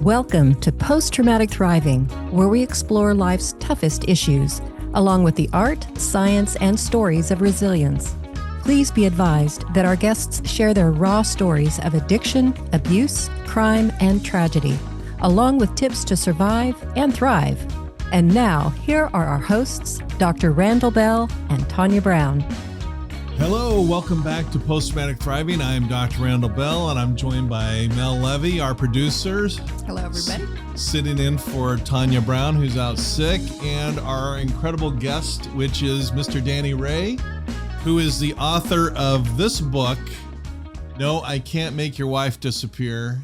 Welcome to Post-Traumatic Thriving, where we explore life's toughest issues, along with the art, science, and stories of resilience. Please be advised that our guests share their raw stories of addiction, abuse, crime, and tragedy, along with tips to survive and thrive. And now, here are our hosts, Dr. RandallBell and Tanya Brown. Hello, welcome back to Post-Traumatic Thriving. I am Dr. RandallBell, and I'm joined by Mel Levy, our producers. Hello, everybody. Sitting in for Tanya Brown, who's out sick, and our incredible guest, which is Mr. Danny Ray, who is the author of this book, No, I Can't Make Your Wife Disappear.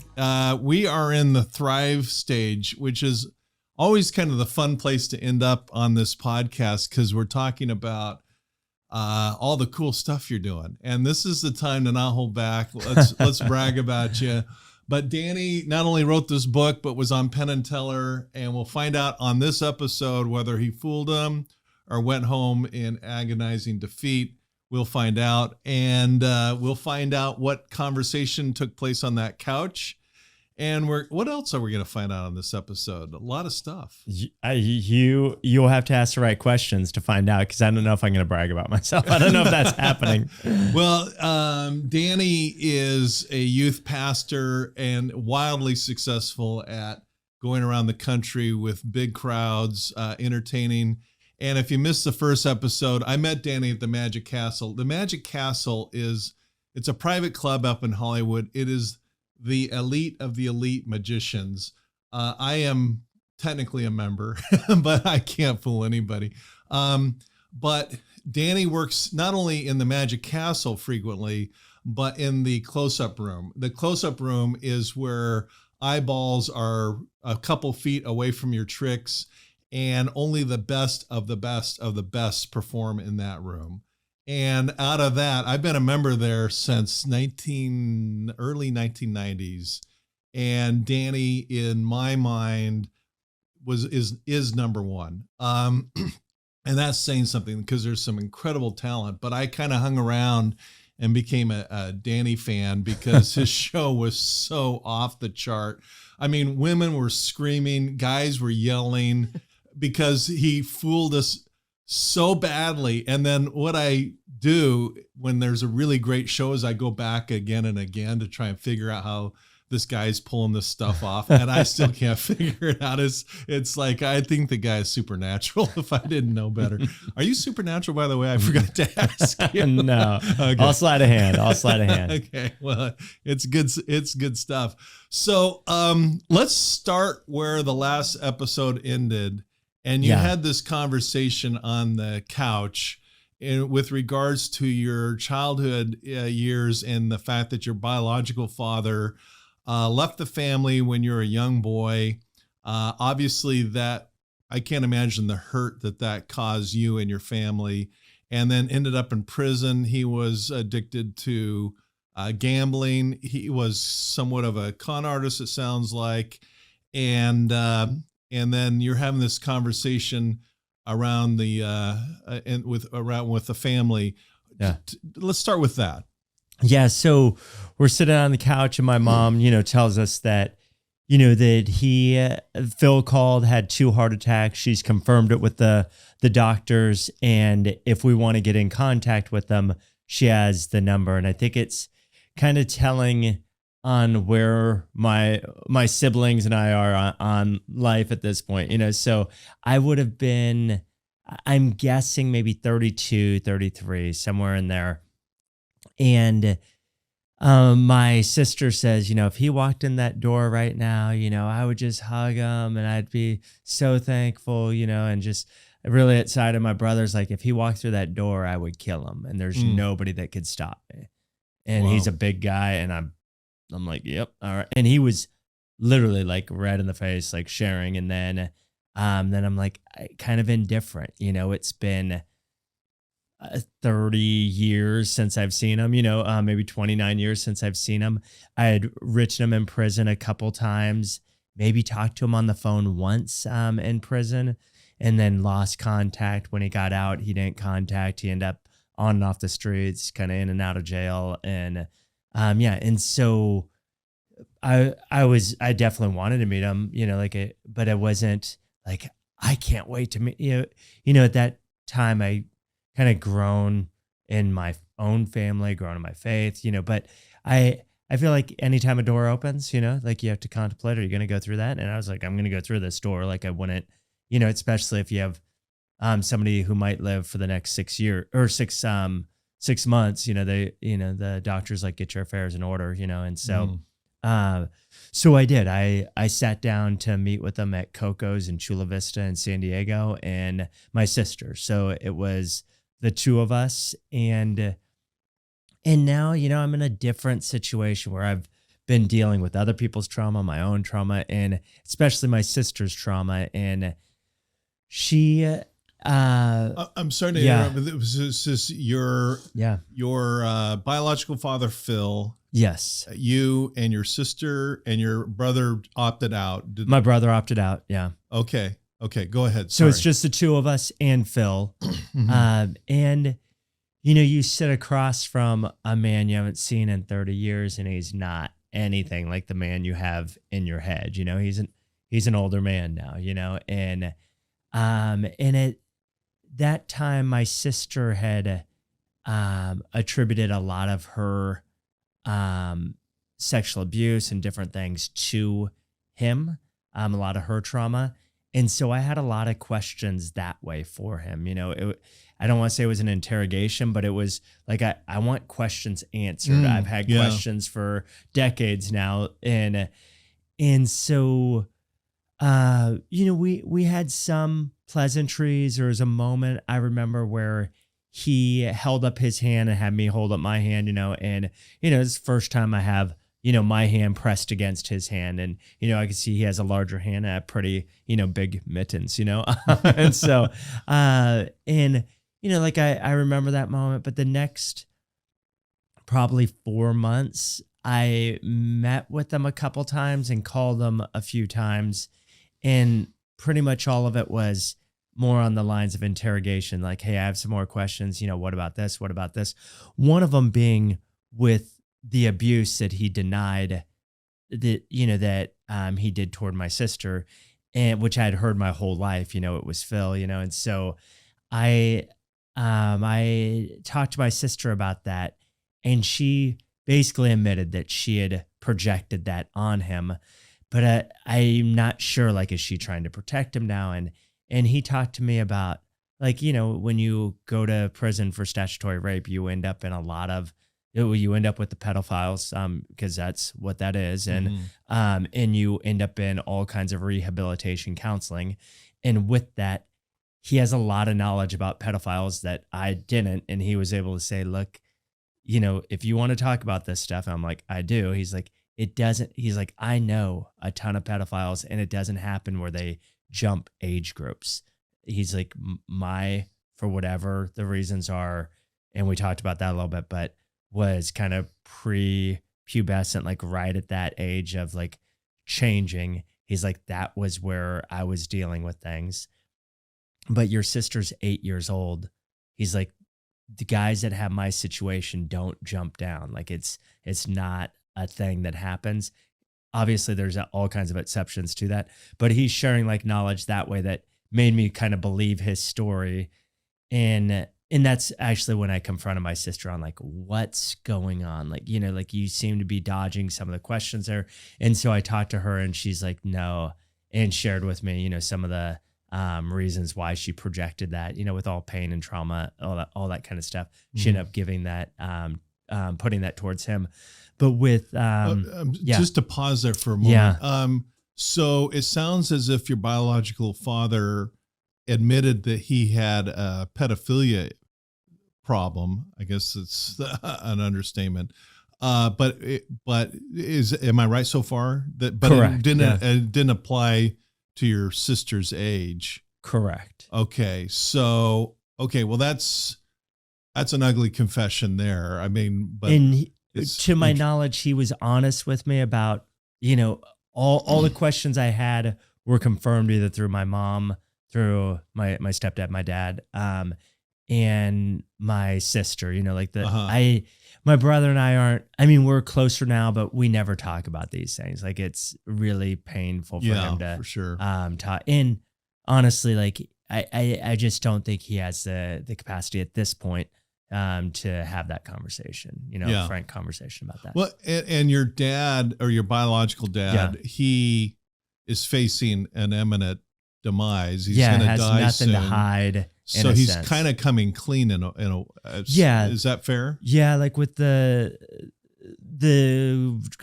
We are in the Thrive stage, which is always kind of the fun place to end up on this podcast because we're talking about all the cool stuff you're doing. And this is the time to not hold back. Let's brag about you. But Danny not only wrote this book, but was on Penn and Teller. And we'll find out on this episode whether he fooled them or went home in agonizing defeat. We'll find out. And we'll find out what conversation took place on that couch. And what else are we going to find out on this episode? A lot of stuff. You'll have to ask the right questions to find out, because I don't know if I'm going to brag about myself. I don't know if that's happening. Well, Danny is a youth pastor and wildly successful at going around the country with big crowds, entertaining. And if you missed the first episode, I met Danny at the Magic Castle. The Magic Castle it's a private club up in Hollywood. It is the elite of the elite magicians. I am technically a member, but I can't fool anybody. But Danny works not only in the Magic Castle frequently, but in the close-up room. The close-up room is where eyeballs are a couple feet away from your tricks, and only the best of the best of the best perform in that room. And out of that, I've been a member there since early 1990s. And Danny, in my mind, is number one. And that's saying something because there's some incredible talent. But I kind of hung around and became a Danny fan because his show was so off the chart. I mean, women were screaming, guys were yelling because he fooled us so badly. And then what I do when there's a really great show is I go back again and again to try and figure out how this guy's pulling this stuff off. And I still can't figure it out. It's like, I think the guy is supernatural if I didn't know better. Are you supernatural, by the way? I forgot to ask you. No, okay. I'll slide a hand. Okay. Well, it's good stuff. So let's start where the last episode ended. And you had this conversation on the couch with regards to your childhood years and the fact that your biological father left the family when you were a young boy. Obviously, that I can't imagine the hurt that caused you and your family, and then ended up in prison. He was addicted to gambling. He was somewhat of a con artist, it sounds like. And then you're having this conversation around with the family. Yeah. Let's start with that. Yeah. So we're sitting on the couch and my mom, tells us that, that Phil called, had 2 heart attacks. She's confirmed it with the doctors. And if we want to get in contact with them, she has the number. And I think it's kind of telling on where my siblings and I are on life at this point, so I would have been, I'm guessing maybe 32, 33, somewhere in there. And my sister says, if he walked in that door right now, I would just hug him and I'd be so thankful, and just really outside of my brother's, like if he walked through that door, I would kill him. And there's nobody that could stop me. And He's a big guy, and I'm like, yep. All right. And he was literally like red in the face, like sharing. And then I'm like, kind of indifferent, it's been 30 years since I've seen him, maybe 29 years since I've seen him. I had written him in prison a couple times, maybe talked to him on the phone once in prison, and then lost contact. When he got out, he didn't contact. He ended up on and off the streets, kind of in and out of jail. And and so I definitely wanted to meet him, but it wasn't like, I can't wait to meet at that time I kind of grown in my own family, grown in my faith, but I feel like anytime a door opens, like you have to contemplate, are you going to go through that? And I was like, I'm going to go through this door. Like I wouldn't, especially if you have somebody who might live for the next 6 years or 6 months, the doctor's like, get your affairs in order, and so, so I did, I sat down to meet with them at Coco's in Chula Vista in San Diego and my sister. So it was the two of us. And now, I'm in a different situation where I've been dealing with other people's trauma, my own trauma, and especially my sister's trauma. And she, I'm sorry to interrupt, but this is your biological father, Phil. Yes. You and your sister and your brother opted out. My brother opted out. Yeah. Okay. Go ahead. So it's just the two of us and Phil. And, you sit across from a man you haven't seen in 30 years and he's not anything like the man you have in your head. He's an older man now, and at that time, my sister had attributed a lot of her sexual abuse and different things to him, a lot of her trauma. And so I had a lot of questions that way for him. I don't want to say it was an interrogation, but it was like, I want questions answered. I've had questions for decades now. And so, we had some pleasantries. There was a moment I remember where he held up his hand and had me hold up my hand, and, it's the first time I have, my hand pressed against his hand. And, I can see he has a larger hand and I have pretty, big mittens, and so, I remember that moment, but the next probably 4 months, I met with them a couple times and called them a few times. And pretty much all of it was more on the lines of interrogation. Like, hey, I have some more questions. What about this? What about this? One of them being with the abuse that he denied that he did toward my sister, and which I had heard my whole life, it was Phil, and so I talked to my sister about that, and she basically admitted that she had projected that on him. But I'm not sure, like, is she trying to protect him now? And he talked to me about, like, when you go to prison for statutory rape, you end up in you end up with the pedophiles, because that's what that is. And you end up in all kinds of rehabilitation counseling. And with that, he has a lot of knowledge about pedophiles that I didn't. And he was able to say, look, if you want to talk about this stuff, I'm like, I do. He's like, he's like, I know a ton of pedophiles and it doesn't happen where they jump age groups. He's like, for whatever the reasons are. And we talked about that a little bit, but was kind of pre-pubescent, like right at that age of like changing. He's like, that was where I was dealing with things. But your sister's 8 years old. He's like, the guys that have my situation don't jump down. Like it's not a thing that happens. Obviously there's all kinds of exceptions to that, but he's sharing like knowledge that way that made me kind of believe his story. And that's actually when I confronted my sister on like, what's going on? Like, like you seem to be dodging some of the questions there. And so I talked to her and she's like, no, and shared with me, some of the reasons why she projected that, with all pain and trauma, all that kind of stuff. She ended up giving that, putting that towards him. But with just to pause there for a moment. So it sounds as if your biological father admitted that he had a pedophilia problem. I guess it's an understatement. But am I right so far? Correct. It didn't apply to your sister's age. Correct. Okay. So, well, that's an ugly confession there. I mean, but to my knowledge, he was honest with me about, all the questions I had were confirmed either through my mom, through my stepdad, my dad, and my sister, my brother and I aren't, I mean, we're closer now, but we never talk about these things. Like it's really painful for him to, for sure. talk. And honestly, like I just don't think he has the capacity at this point, to have that conversation, frank conversation about that. Well, and your dad or your biological dad, he is facing an imminent demise. He's going to has die nothing soon. To hide. So he's kind of coming clean in a is that fair? Yeah. Like with I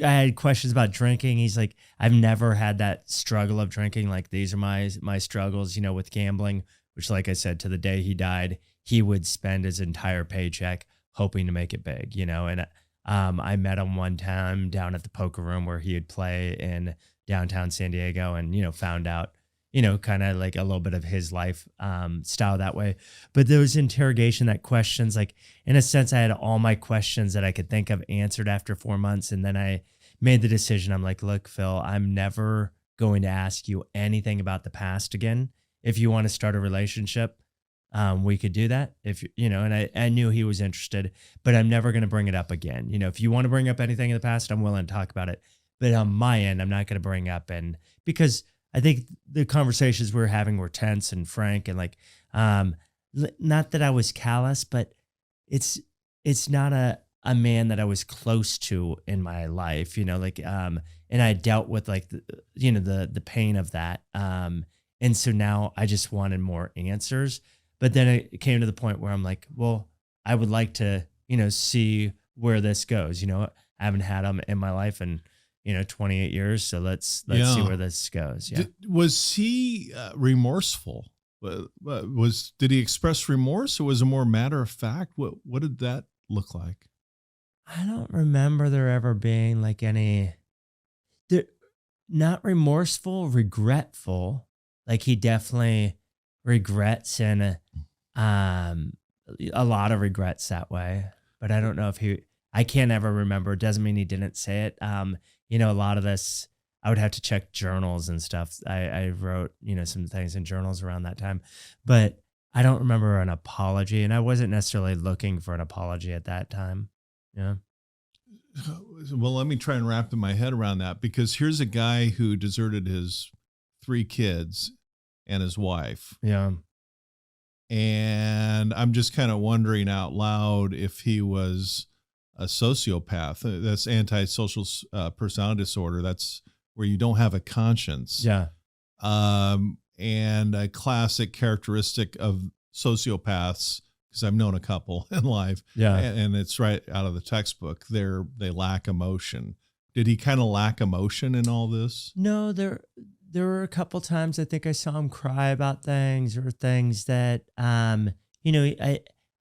had questions about drinking. He's like, I've never had that struggle of drinking. Like these are my struggles, with gambling, which like I said, to the day he died, he would spend his entire paycheck hoping to make it big, and I met him one time down at the poker room where he would play in downtown San Diego and, found out, kind of like a little bit of his life style that way. But those that questions, like in a sense, I had all my questions that I could think of answered after 4 months. And then I made the decision. I'm like, look, Phil, I'm never going to ask you anything about the past again. If you want to start a relationship, we could do that and I knew he was interested, but I'm never going to bring it up again. If you want to bring up anything in the past, I'm willing to talk about it. But on my end, I'm not going to bring up, and because I think the conversations we were having were tense and frank and like, not that I was callous, but it's not a man that I was close to in my life, and I dealt with like, the pain of that. And so now I just wanted more answers. But then it came to the point where I'm like, well, I would like to, see where this goes. I haven't had him in my life in, 28 years. So let's see where this goes. Yeah. Was he remorseful? Did he express remorse, or was it more matter of fact? What did that look like? I don't remember there ever being like not remorseful, regretful. Like he definitely regrets and a lot of regrets that way, but I don't know if I can't ever remember. It doesn't mean he didn't say it. A lot of this, I would have to check journals and stuff. I wrote, some things in journals around that time, but I don't remember an apology, and I wasn't necessarily looking for an apology at that time. Yeah. Well, let me try and wrap my head around that, because here's a guy who deserted his 3 kids and his wife. Yeah. And I'm just kind of wondering out loud if he was a sociopath. That's antisocial personality disorder. That's where you don't have a conscience. Yeah. And a classic characteristic of sociopaths, because I've known a couple in life. Yeah. And it's right out of the textbook. They lack emotion. Did he kind of lack emotion in all this? No, there were a couple times I think I saw him cry about things, or things that, I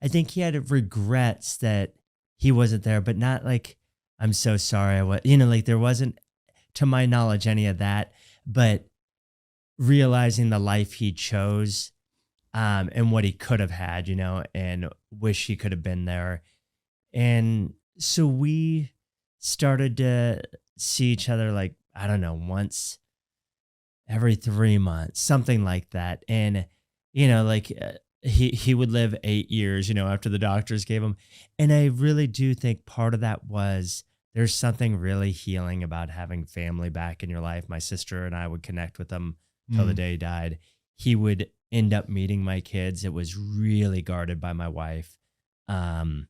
think he had regrets that he wasn't there, but not like, I'm so sorry. Like there wasn't, to my knowledge, any of that, but realizing the life he chose, and what he could have had, and wish he could have been there. And so we started to see each other, like, I don't know, once every 3 months, something like that. And, like he would live 8 years, after the doctors gave him. And I really do think part of that was there's something really healing about having family back in your life. My sister and I would connect with him till the day he died. He would end up meeting my kids. It was really guarded by my wife. And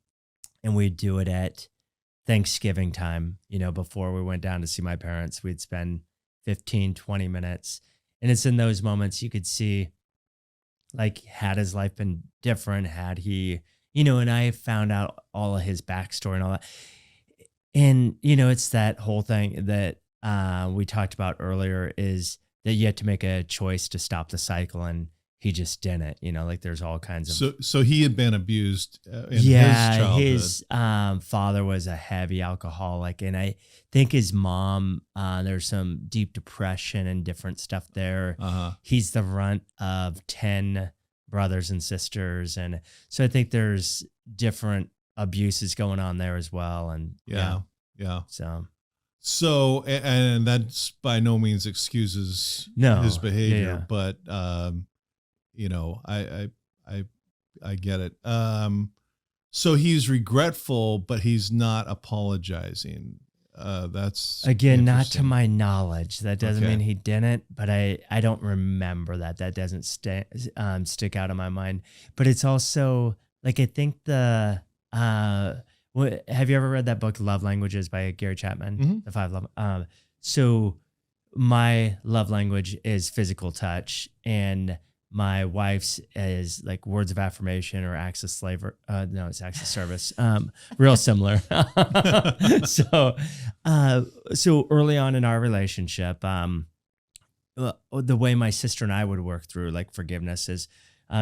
we'd do it at Thanksgiving time, before we went down to see my parents. We'd spend 15, 20 minutes. And it's in those moments you could see, like, had his life been different, had he, and I found out all of his backstory and all that. And, it's that whole thing that we talked about earlier, is that you have to make a choice to stop the cycle, and he just didn't, like there's all kinds of. So he had been abused in his childhood. His father was a heavy alcoholic, and I think his mom, there's some deep depression and different stuff there. He's the runt of 10 brothers and sisters, and so I think there's different abuses going on there as well. And yeah. So, and that's by no means excuses his behavior, but I get it. So he's regretful, but he's not apologizing. That's Again, not to interesting. my knowledge. That doesn't Okay. mean he didn't, but I don't remember that. That doesn't stick out in my mind. But it's also like I think have you ever read that book Love Languages by Gary Chapman? Mhm. The five love. So my love language is physical touch, and my wife's is like words of affirmation or acts of slavery. No, it's acts of service. Real similar. so, so early on in our relationship, the way my sister and I would work through like forgiveness is,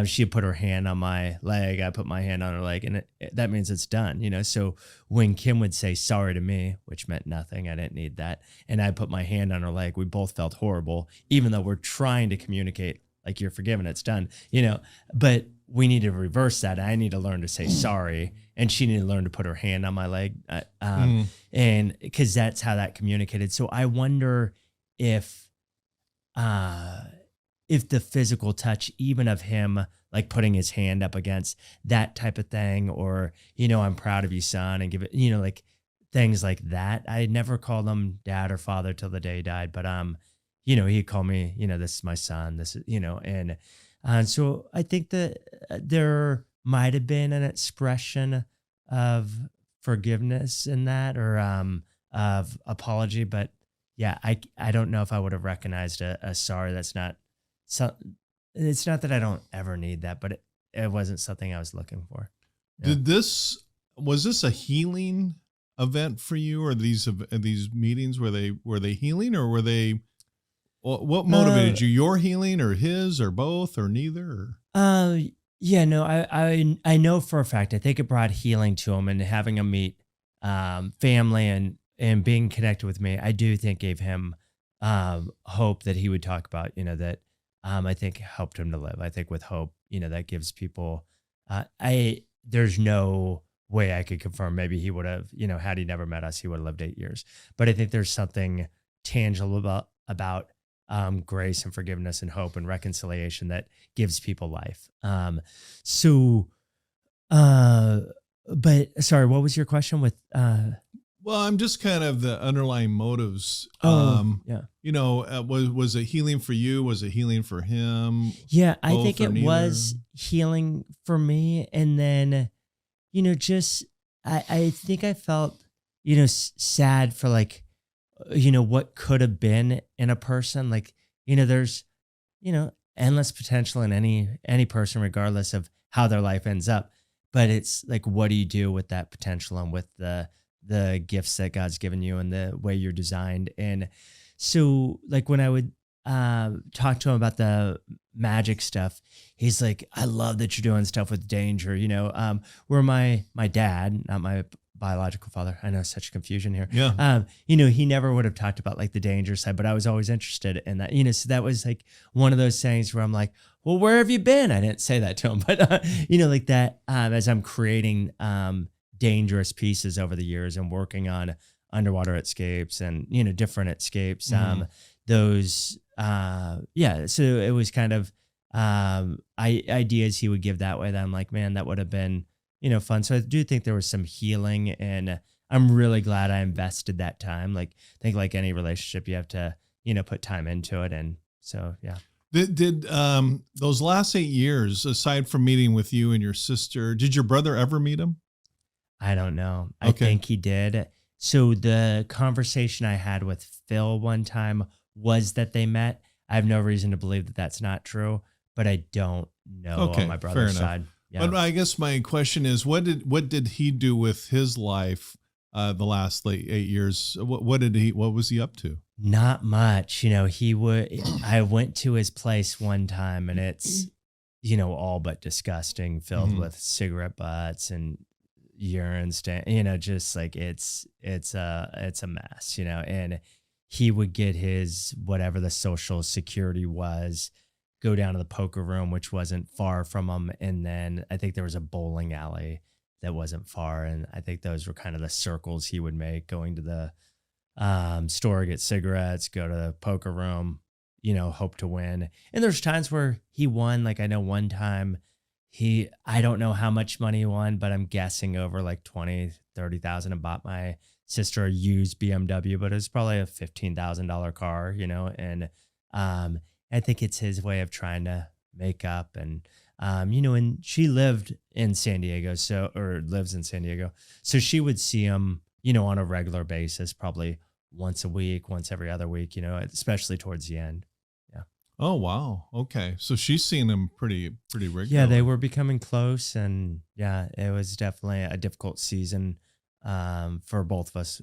she'd put her hand on my leg, I put my hand on her leg, and that means it's done, you know? So when Kim would say sorry to me, which meant nothing, I didn't need that, and I put my hand on her leg, we both felt horrible, even though we're trying to communicate like you're forgiven, it's done, you know? But we need to reverse that. I need to learn to say sorry, and she needed to learn to put her hand on my leg, and because that's how that communicated. So I wonder uh, if the physical touch, even of him, like putting his hand up against that type of thing, or, you know, I'm proud of you, son, and give it, you know, like things like that. I never called him dad or father till the day he died, but, you know, he called me, you know, this is my son, this is, you know, and so I think that there might have been an expression of forgiveness in that, or of apology, but yeah, I don't know if I would have recognized a sorry. That's not so. It's not that I don't ever need that, but it wasn't something I was looking for. Yeah. Was this a healing event for you, or these meetings, were they healing, or were they, what motivated you? Your healing, or his, or both, or neither? Or? Yeah, no, I know for a fact. I think it brought healing to him, and having him meet family and being connected with me, I do think gave him hope that he would talk about. You know, that I think helped him to live. I think with hope, you know, that gives people. There's no way I could confirm. Maybe he would have, you know, had he never met us, he would have lived 8 years. But I think there's something tangible about grace and forgiveness and hope and reconciliation that gives people life. But sorry, what was your question with? Well, I'm just kind of the underlying motives. Yeah. You know, was it healing for you? Was it healing for him? Yeah, I Both think or it neither? was healing for me. And then, you know, just, I think I felt, you know, sad for like, you know, what could have been in a person. Like, you know, there's, you know, endless potential in any person, regardless of how their life ends up. But it's like, what do you do with that potential and with the gifts that God's given you and the way you're designed? And so like when I would talk to him about the magic stuff, he's like, I love that you're doing stuff with danger, you know, where my dad, not my biological father, I know such confusion here. Yeah. You know, he never would have talked about like the danger side, but I was always interested in that, you know, so that was like one of those things where I'm like, well, where have you been? I didn't say that to him, but you know, like that, as I'm creating, dangerous pieces over the years and working on underwater escapes and, you know, different escapes, those, yeah. So it was kind of, ideas he would give that way that I'm like, man, that would have been, you know, fun. So I do think there was some healing, and I'm really glad I invested that time. Like, I think like any relationship, you have to, you know, put time into it. And so, yeah. Did those last 8 years, aside from meeting with you and your sister, did your brother ever meet him? I don't know. I Okay. think he did. So the conversation I had with Phil one time was that they met. I have no reason to believe that that's not true, but I don't know Okay, on my fair brother's enough. side. Yeah. But I guess my question is, what did he do with his life the last 8 years? What was he up to? Not much. You know, I went to his place one time, and it's, you know, all but disgusting, filled with cigarette butts and urine stain, you know, just like it's a mess, you know. And he would get his whatever the social security was, go down to the poker room, which wasn't far from him, and then I think there was a bowling alley that wasn't far, and I think those were kind of the circles he would make, going to the store, get cigarettes, go to the poker room, you know, hope to win. And there's times where he won. Like I know one time I don't know how much money he won, but I'm guessing over like 20, 30,000, and bought my sister a used BMW, but it was probably a $15,000 car, and I think it's his way of trying to make up. And, and she lived in San Diego, or lives in San Diego. So she would see him, on a regular basis, probably once a week, once every other week, especially towards the end. Yeah. Oh, wow. Okay. So she's seen him pretty regularly. Yeah, they were becoming close, and yeah, it was definitely a difficult season for both of us.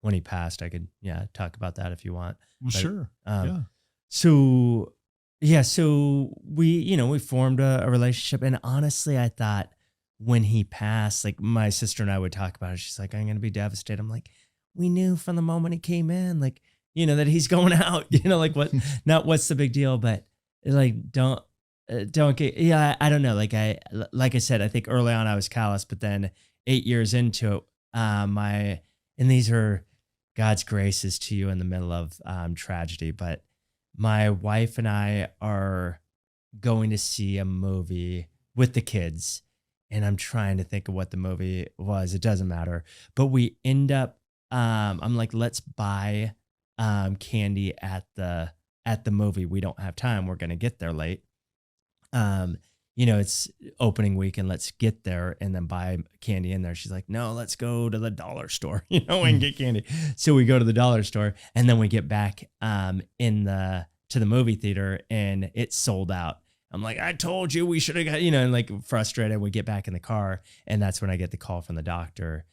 When he passed, I could talk about that if you want. Well, But, sure. um, So we formed a relationship, and honestly, I thought when he passed, like my sister and I would talk about it. She's like, "I'm gonna be devastated." I'm like, "We knew from the moment he came in, like, that he's going out. Like what? Not what's the big deal, but like don't get. Yeah, I don't know. Like I said, I think early on I was callous, but then 8 years into it, and these are God's graces to you in the middle of tragedy, but my wife and I are going to see a movie with the kids, and I'm trying to think of what the movie was. It doesn't matter. But we end up, I'm like, let's buy candy at the movie. We don't have time. We're going to get there late. It's opening weekend. Let's get there and then buy candy in there. She's like, no, let's go to the dollar store, and get candy. So we go to the dollar store, and then we get back to the movie theater, and it's sold out. I'm like, I told you we should have got, and like frustrated. We get back in the car, and that's when I get the call from the doctor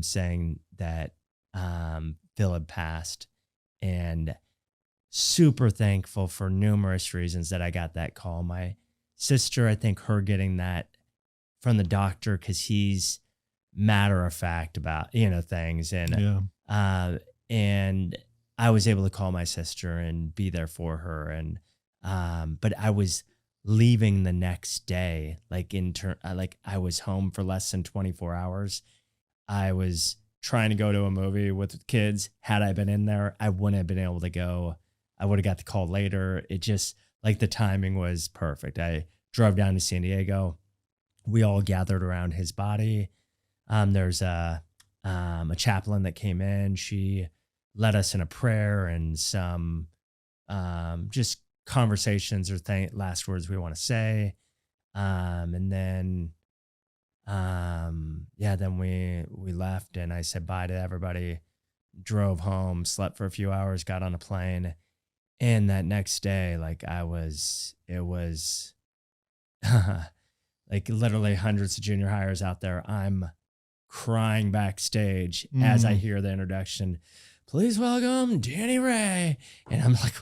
saying that Phil had passed, and super thankful for numerous reasons that I got that call. My sister, I think her getting that from the doctor, because he's matter of fact about, things. And, and I was able to call my sister and be there for her. And, but I was leaving the next day, like I was home for less than 24 hours. I was trying to go to a movie with kids. Had I been in there, I wouldn't have been able to go. I would have got the call later. It just, like, the timing was perfect. I drove down to San Diego. We all gathered around his body. There's a chaplain that came in. She led us in a prayer and some just conversations or last words we want to say. And then, then we left, and I said bye to everybody, drove home, slept for a few hours, got on a plane. And that next day, like it was like literally hundreds of junior hires out there. I'm crying backstage as I hear the introduction. Please welcome Danny Ray. And I'm like,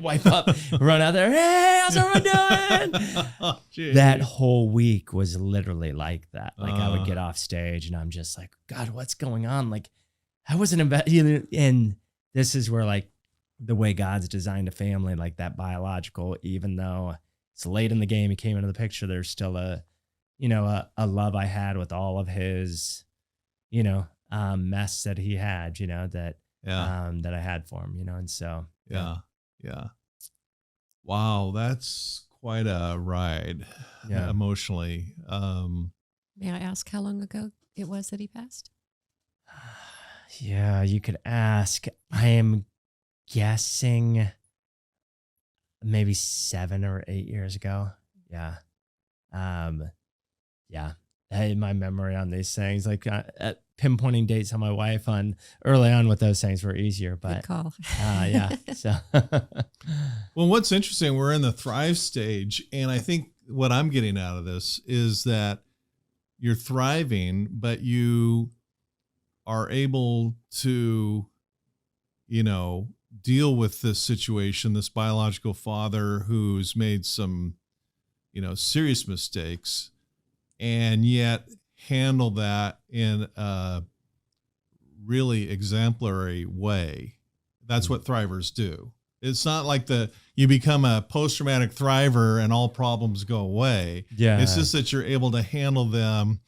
wipe up, run out there. Hey, how's everyone doing? That whole week was literally like that. Like I would get off stage and I'm just like, God, what's going on? Like I wasn't and this is where, like, the way God's designed a family, like that biological, even though it's late in the game, he came into the picture, there's still a love I had with all of his, mess that he had, that I had for him, and so. Yeah. Wow. That's quite a ride emotionally. May I ask how long ago it was that he passed? Yeah, you could ask. I am guessing maybe 7 or 8 years ago. Yeah. My memory on these things, like pinpointing dates on my wife on early on with those things were easier, but good call. So Well, what's interesting, we're in the thrive stage, and I think what I'm getting out of this is that you're thriving, but you are able to, deal with this situation, this biological father who's made some, serious mistakes, and yet handle that in a really exemplary way. That's what thrivers do. It's not like you become a post-traumatic thriver and all problems go away. Yeah. It's just that you're able to handle them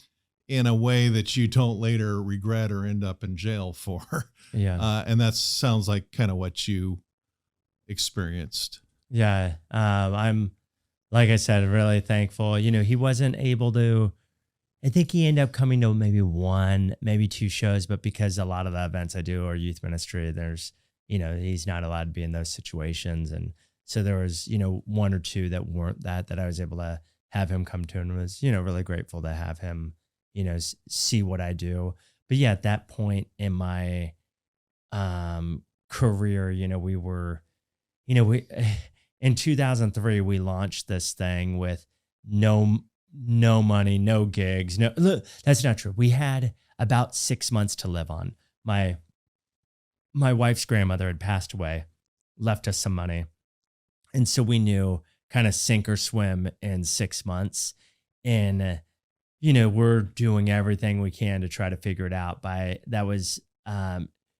in a way that you don't later regret or end up in jail for. Yeah. And that sounds like kind of what you experienced. Yeah. I'm like I said, really thankful. He wasn't able to, I think he ended up coming to maybe one, maybe two shows, but because a lot of the events I do are youth ministry, there's, he's not allowed to be in those situations. And so there was, one or two that weren't that I was able to have him come to, and was, really grateful to have him, see what I do. But yeah, at that point in my career, we were, we in 2003 we launched this thing with no money, no gigs. No, look, that's not true. We had about 6 months to live on. My wife's grandmother had passed away, left us some money. And so we knew kind of sink or swim in 6 months. And, we're doing everything we can to try to figure it out. That was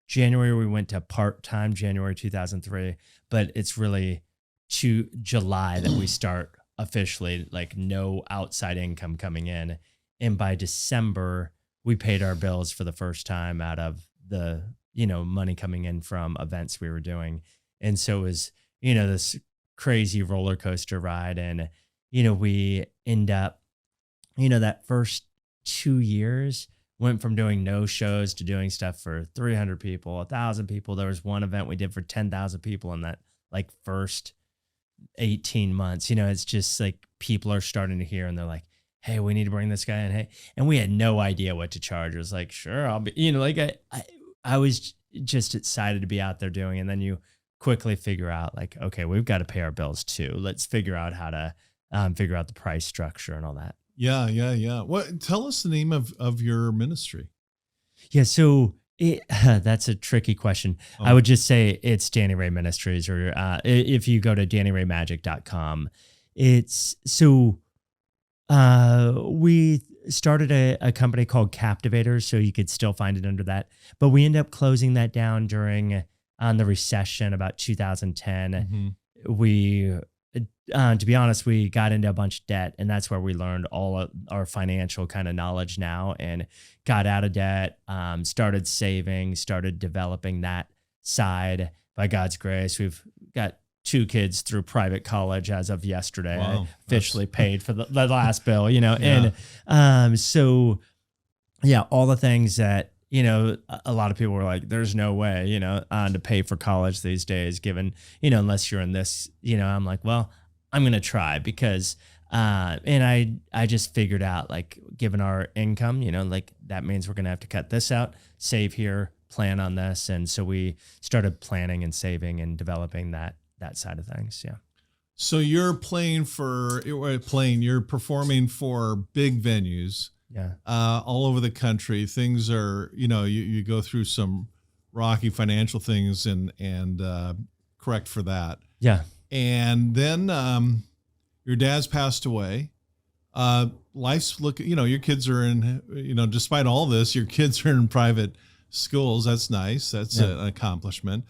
January, we went to part-time, January 2003, but it's really to July that we start officially, like no outside income coming in. And by December, we paid our bills for the first time out of the, money coming in from events we were doing. And so it was, this crazy roller coaster ride. And, we end up, that first 2 years went from doing no shows to doing stuff for 300 people, 1,000 people. There was one event we did for 10,000 people in that like first 18 months. It's just like people are starting to hear and they're like, hey, we need to bring this guy in. Hey, and we had no idea what to charge. It was like, sure, I'll be, like I was just excited to be out there doing. And then you quickly figure out like, okay, we've got to pay our bills too. Let's figure out how to figure out the price structure and all that. Yeah. What? Tell us the name of your ministry. Yeah. So that's a tricky question. Oh. I would just say it's Danny Ray Ministries, or if you go to DannyRayMagic.com, it's so we started a company called Captivators, so you could still find it under that. But we ended up closing that down during the recession about 2010. Mm-hmm. We to be honest, we got into a bunch of debt, and that's where we learned all of our financial kind of knowledge now, and got out of debt, started saving, started developing that side. By God's grace, we've got 2 kids through private college as of yesterday. Wow. I officially paid for the last bill, Yeah. and so yeah, all the things that, a lot of people were like, there's no way, to pay for college these days, given, unless you're in this, I'm like, well, I'm going to try because, and I just figured out, like, given our income, like that means we're going to have to cut this out, save here, plan on this. And so we started planning and saving and developing that side of things. Yeah. So you're performing for big venues. Yeah. All over the country. Things are, you go through some rocky financial things and correct for that. Yeah. And then your dad's passed away. Life's your kids are in, despite all this, your kids are in private schools. That's nice. That's an accomplishment.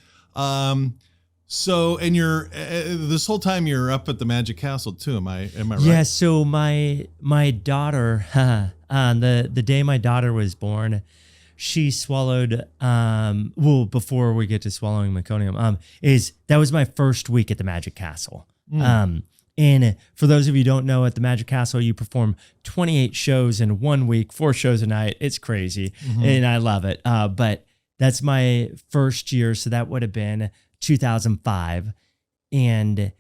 So, and you're this whole time you're up at the Magic Castle too. Am I right? Yeah. So my daughter, the day my daughter was born, she swallowed. Well, before we get to swallowing meconium, that was my first week at the Magic Castle. And for those of you who don't know, at the Magic Castle, you perform 28 shows in 1 week, 4 shows a night. It's crazy, and I love it. But that's my first year, so that would have been 2005, and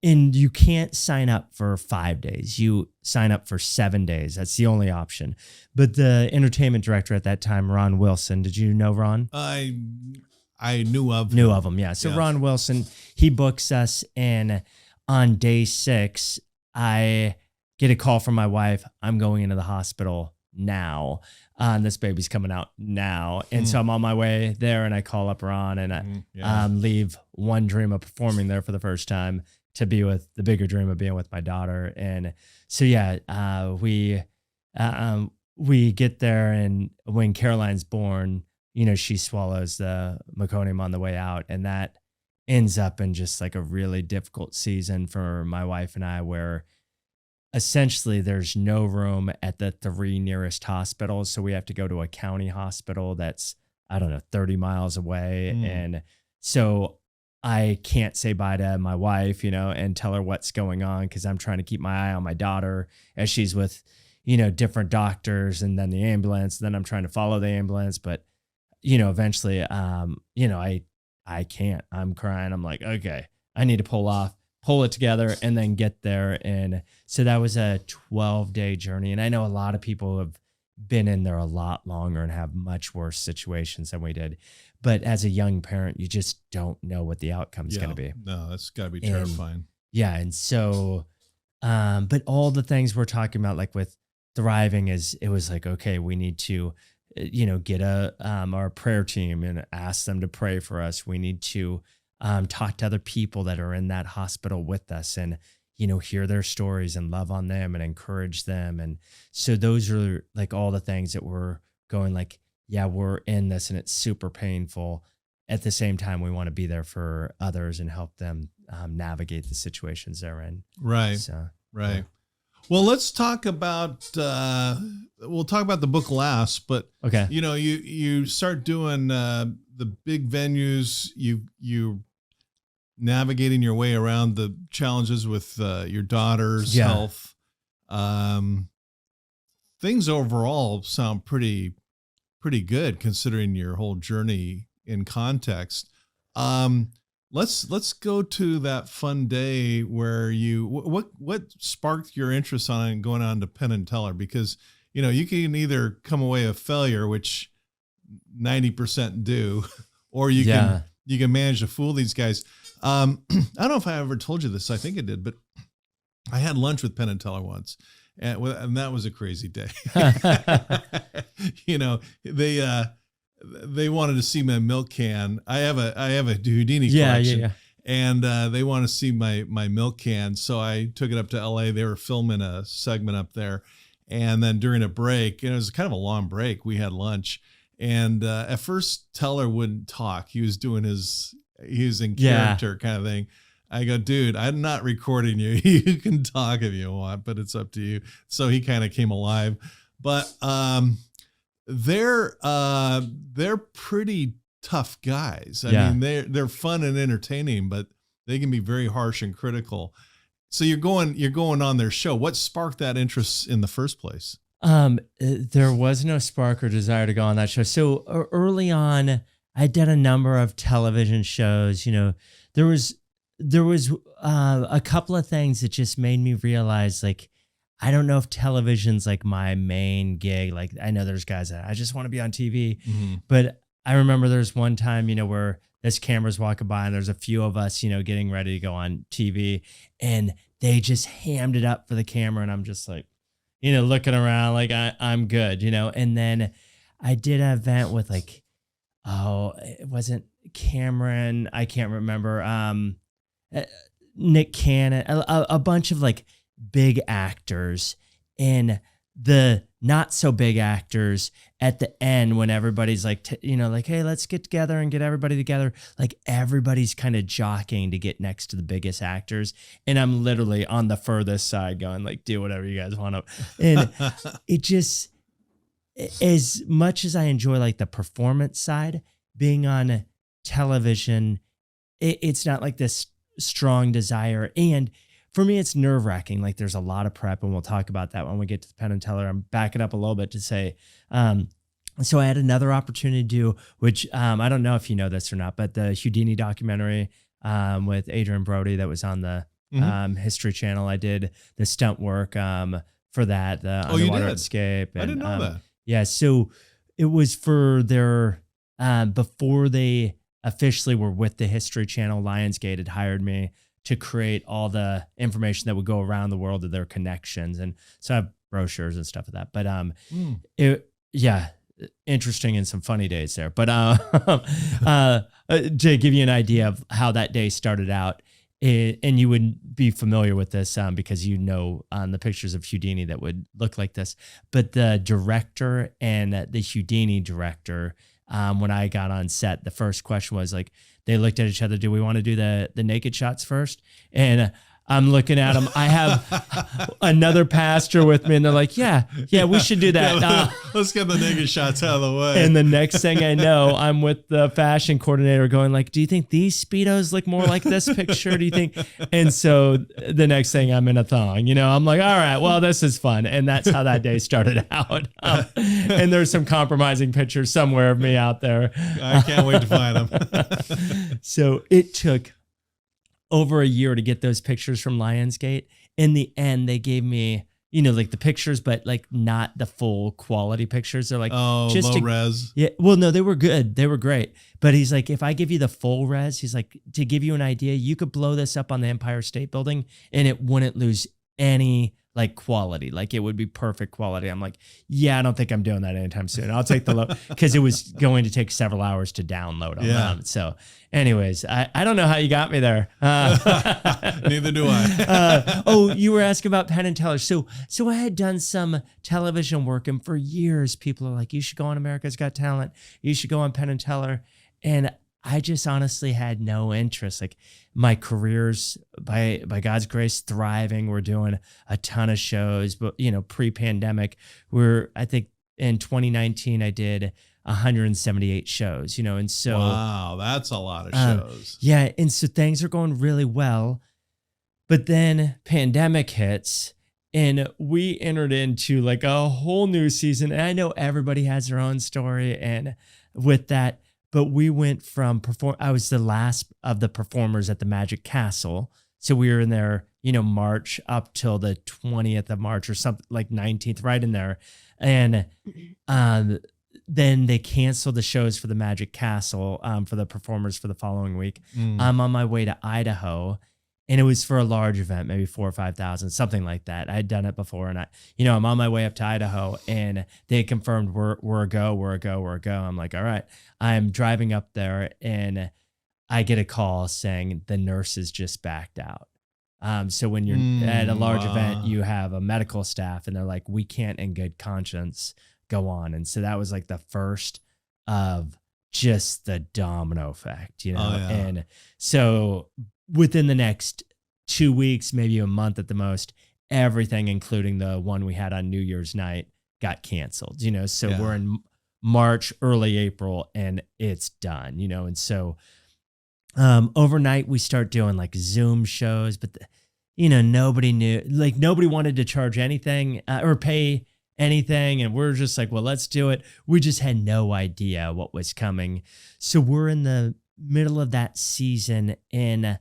you can't sign up for 5 days. You sign up for 7 days. That's the only option. But the entertainment director at that time, Ron Wilson, did you know Ron? I knew of him. Yeah. So yes. Ron Wilson, he books us, and on day 6, I get a call from my wife. I'm going into the hospital now. This baby's coming out now. And so I'm on my way there, and I call up Ron, and I leave one dream of performing there for the first time to be with the bigger dream of being with my daughter. And so, yeah, we get there, and when Caroline's born, she swallows the meconium on the way out, and that ends up in just like a really difficult season for my wife and I, where essentially there's no room at the 3 nearest hospitals. So we have to go to a county hospital that's, 30 miles away. And so I can't say bye to my wife, and tell her what's going on because I'm trying to keep my eye on my daughter as she's with, different doctors and then the ambulance. Then I'm trying to follow the ambulance. But, eventually, I can't. I'm crying. I'm like, okay, I need to pull it together and then get there. And so that was a 12-day journey. And I know a lot of people have been in there a lot longer and have much worse situations than we did. But as a young parent, you just don't know what the outcome's going to be. No, that's got to be terrifying. And so, but all the things we're talking about, like with thriving, it was like, okay, we need to, get our prayer team and ask them to pray for us. We need to talk to other people that are in that hospital with us and, hear their stories and love on them and encourage them. And so those are like all the things that we're going like, yeah, we're in this and it's super painful. At the same time, we want to be there for others and help them navigate the situations they're in. Right. So, right. Yeah. Well, let's talk about, we'll talk about the book last, but okay. You start doing the big venues, you navigating your way around the challenges with your daughter's health. Things overall sound pretty good considering your whole journey in context. Let's go to that fun day where what sparked your interest on going on to Penn and Teller, because you can either come away a failure, which 90% do, or you can manage to fool these guys. I don't know if I ever told you this. I think I did, but I had lunch with Penn and Teller once. And that was a crazy day. They wanted to see my milk can. I have a Houdini collection, and they want to see my milk can. So I took it up to LA. They were filming a segment up there, and then during a break, it was kind of a long break, we had lunch. And at first, Teller wouldn't talk. He was in character kind of thing. I go, dude, I'm not recording you. You can talk if you want, but it's up to you. So he kind of came alive. But they're pretty tough guys. I mean, they're fun and entertaining, but they can be very harsh and critical. So you're going on their show. What sparked that interest in the first place? There was no spark or desire to go on that show. So early on, I did a number of television shows. There was a couple of things that just made me realize, like, I don't know if television's like my main gig. Like, I know there's guys that I just want to be on TV, but I remember there's one time, where this camera's walking by and there's a few of us, getting ready to go on TV, and they just hammed it up for the camera. And I'm just like, looking around like I'm good, and then I did an event with like, it wasn't Cameron. I can't remember. Nick Cannon, a bunch of like big actors, and the not so big actors at the end when everybody's like, like, hey, let's get together and get everybody together. Like everybody's kind of jockeying to get next to the biggest actors. And I'm literally on the furthest side going like, do whatever you guys want to. And it just, as much as I enjoy like the performance side, being on television, it's not like this strong desire. And for me, it's nerve-wracking. Like there's a lot of prep, and we'll talk about that when we get to the Penn and Teller. I'm backing up a little bit to say, so I had another opportunity to do, which I don't know if you know this or not, but the Houdini documentary with Adrian Brody that was on the History Channel. I did the stunt work for that, the underwater escape. And, I didn't know that. Yeah, so it was for their, before they officially were with the History Channel, Lionsgate had hired me to create all the information that would go around the world of their connections. And so I have brochures and stuff of that. But interesting and some funny days there. But to give you an idea of how that day started out, and you would be familiar with this because on the pictures of Houdini that would look like this. But the director and the Houdini director, when I got on set, the first question was like, they looked at each other, do we want to do the naked shots first? And I'm looking at them. I have another pastor with me, and they're like, yeah, we should do that. Let's get the naked shots out of the way. And the next thing I know, I'm with the fashion coordinator going like, do you think these Speedos look more like this picture? Do you think? And so the next thing I'm in a thong, I'm like, all right, well, this is fun. And that's how that day started out. And there's some compromising pictures somewhere of me out there. I can't wait to find them. So it took over a year to get those pictures from Lionsgate. In the end, they gave me, like the pictures, but like not the full quality pictures. They're like, just low res. Yeah. Well, no, they were good. They were great. But he's like, if I give you the full res, he's like, to give you an idea, you could blow this up on the Empire State Building and it wouldn't lose any like quality. Like it would be perfect quality. I'm like, yeah, I don't think I'm doing that anytime soon. I'll take the low because it was going to take several hours to download them. Yeah. So anyways, I don't know how you got me there. Neither do I. You were asking about Penn and Teller. So I had done some television work, and for years people are like, you should go on America's Got Talent. You should go on Penn and Teller. And I just honestly had no interest. Like my career's by God's grace thriving. We're doing a ton of shows, but pre-pandemic, I think in 2019 I did 178 shows, and so wow, that's a lot of shows. Yeah, and so things are going really well, but then pandemic hits. And we entered into like a whole new season. And I know everybody has their own story and with that. But we went from I was the last of the performers at the Magic Castle. So we were in there, March up till the 20th of March or something like 19th, right in there. And then they canceled the shows for the Magic Castle for the performers for the following week. I'm on my way to Idaho. And it was for a large event, maybe 4,000 or 5,000, something like that. I had done it before, and I'm on my way up to Idaho, and they confirmed we're a go. I'm like, all right. I'm driving up there, and I get a call saying the nurses just backed out. So when you're at a large event, you have a medical staff, and they're like, we can't in good conscience go on. And so that was like the first of just the domino effect, And so within the next 2 weeks, maybe a month at the most, everything, including the one we had on New Year's night, got canceled, So we're in March, early April, and it's done, And so overnight we start doing like Zoom shows, but nobody knew, like nobody wanted to charge anything or pay anything. And we're just like, well, let's do it. We just had no idea what was coming. So we're in the middle of that season, and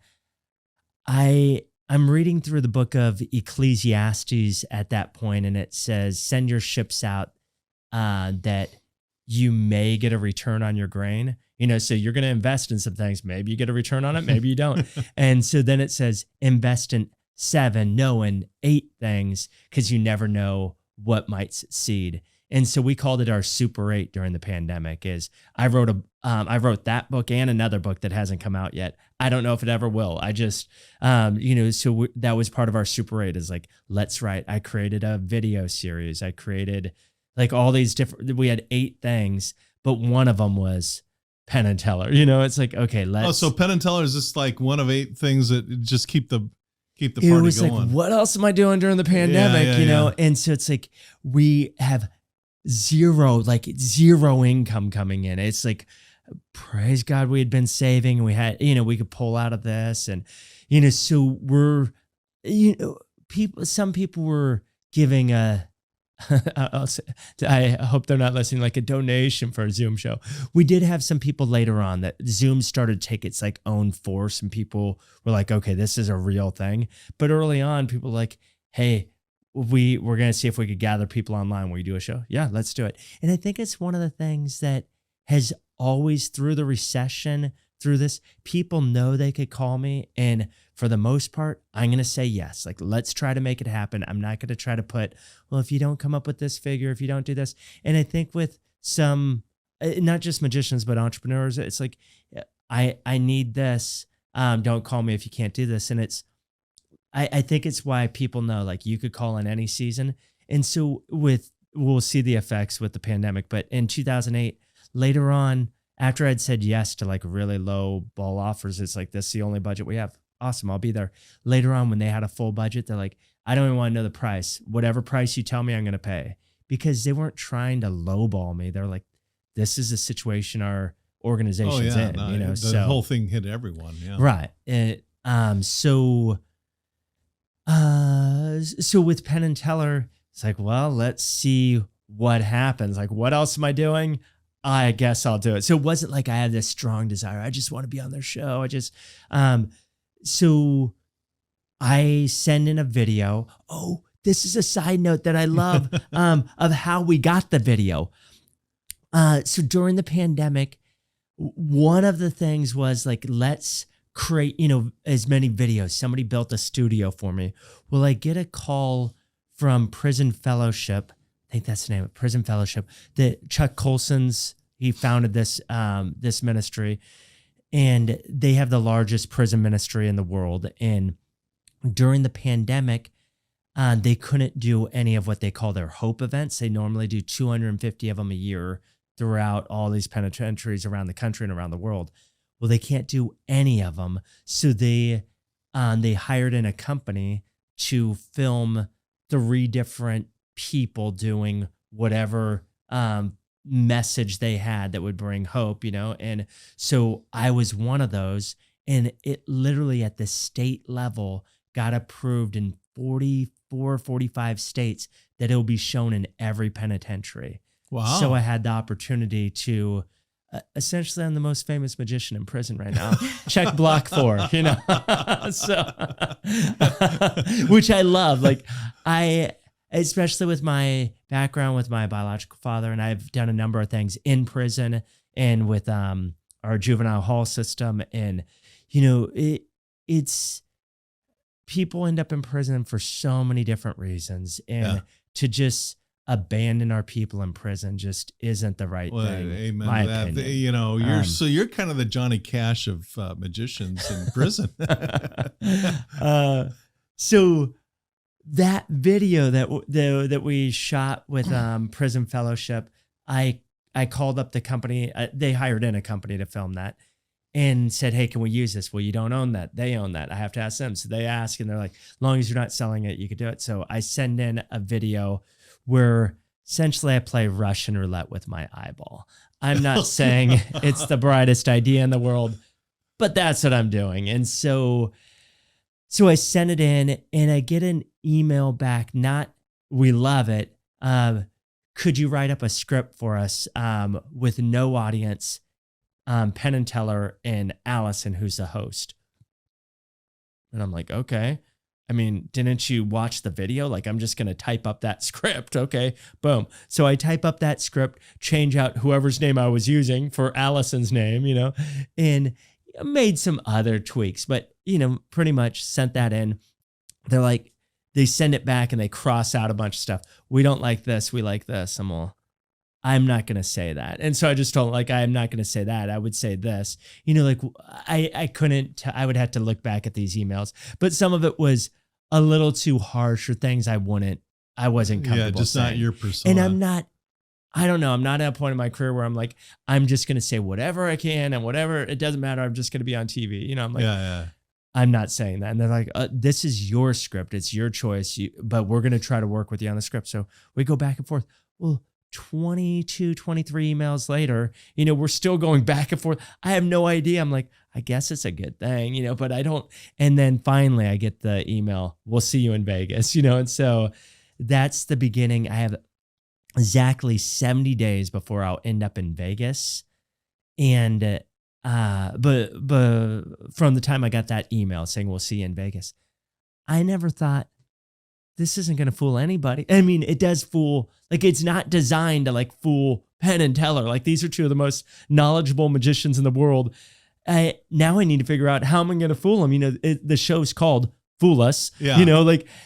I'm reading through the book of Ecclesiastes at that point, and it says, send your ships out that you may get a return on your grain. So you're going to invest in some things. Maybe you get a return on it. Maybe you don't. And so then it says, invest in 7, no, in 8 things, because you never know what might succeed. And so we called it our Super 8 during the pandemic. I wrote that book and another book that hasn't come out yet. I don't know if it ever will. I just, that was part of our Super 8 is like, let's write. I created a video series. I created like all these we had 8 things, but one of them was Penn and Teller. It's like, okay, let's. Oh, so Penn and Teller is just like one of 8 things that just keep the party going. It was like, what else am I doing during the pandemic? Yeah. And so it's like, we have zero income coming in. It's like, praise God, we had been saving, and we had, we could pull out of this, and so we're, some people were giving a I hope they're not listening, like a donation for a Zoom show. We did have some people later on that Zoom started to take its like own force, and people were like, okay, this is a real thing. But early on, people were like, hey, we're going to see if we could gather people online. Will you do a show? Yeah, let's do it. And I think it's one of the things that has always, through the recession, through this, people know they could call me. And for the most part, I'm going to say yes. Like, let's try to make it happen. I'm not going to try to put, well, if you don't come up with this figure, if you don't do this. And I think with some, not just magicians, but entrepreneurs, it's like, I need this. Don't call me if you can't do this. And I think it's why people know, like, you could call in any season. And so we'll see the effects with the pandemic. But in 2008, later on, after I'd said yes to like really low ball offers, it's like, this is the only budget we have. awesome, I'll be there. Later on, when they had a full budget, they're like, I don't even want to know the price. Whatever price you tell me, I'm going to pay. Because they weren't trying to lowball me. They're like, this is the situation our organization's in. No, you know, the whole thing hit everyone. Yeah. Right. So with Penn and Teller, it's like, well, let's see what happens. Like, what else am I doing? I guess I'll do it. So it wasn't like I had this strong desire. I just want to be on their show. So I send in a video. Oh, this is a side note that I love of how we got the video. So during the pandemic, one of the things was like, let's create, as many videos. Somebody built a studio for me. Well, I get a call from Prison Fellowship. I think that's the name of it, Prison Fellowship. That Chuck Colson's, he founded this this ministry, and they have the largest prison ministry in the world. And during the pandemic, they couldn't do any of what they call their Hope events. They normally do 250 of them a year throughout all these penitentiaries around the country and around the world. Well, they can't do any of them. So they hired in a company to film 3 different people doing whatever message they had that would bring hope, And so I was one of those, and it literally at the state level got approved in 44, 45 states that it will be shown in every penitentiary. Wow. So I had the opportunity to essentially, I'm the most famous magician in prison right now. Check block 4, so, which I love. Like especially with my background with my biological father, and I've done a number of things in prison and with our juvenile hall system. And, it's people end up in prison for so many different reasons. And to just abandon our people in prison just isn't the right thing. Amen. My that. opinion. You're kind of the Johnny Cash of magicians in prison. So that video that we shot with Prison Fellowship, I called up the company. They hired in a company to film that, and said, hey, can we use this? Well, you don't own that. They own that. I have to ask them. So they ask, and they're like, as long as you're not selling it, you could do it. So I send in a video where essentially I play Russian roulette with my eyeball. I'm not saying it's the brightest idea in the world, but that's what I'm doing. And so I send it in, and I get an email back, not, we love it. Could you write up a script for us with no audience, Penn and Teller and Allison, who's the host? And I'm like, okay. I mean, didn't you watch the video? Like, I'm just going to type up that script. Okay, boom. So I type up that script, change out whoever's name I was using for Allison's name, and made some other tweaks, but, pretty much sent that in. They're like, they send it back and they cross out a bunch of stuff. We don't like this. We like this. I'm not going to say that. And so I just told I'm not going to say that. I would say this, I couldn't, I would have to look back at these emails, but some of it was a little too harsh or things I wasn't comfortable Yeah, just saying. not your persona. And I don't know. I'm not at a point in my career where I'm like, I'm just going to say whatever I can and whatever, it doesn't matter. I'm just going to be on TV. I'm like, yeah. I'm not saying that. And they're like, this is your script. It's your choice, but we're going to try to work with you on the script. So we go back and forth. Well, 22, 23 emails later, we're still going back and forth. I have no idea. I'm like, I guess it's a good thing, but I don't. And then finally I get the email, we'll see you in Vegas, and so that's the beginning. I have exactly 70 days before I'll end up in Vegas. And, but from the time I got that email saying, we'll see you in Vegas, I never thought, this isn't going to fool anybody. I mean, it does fool, it's not designed to fool Penn and Teller. These are 2 of the most knowledgeable magicians in the world. Now I need to figure out how am I going to fool them? The show's called Fool Us, Yeah.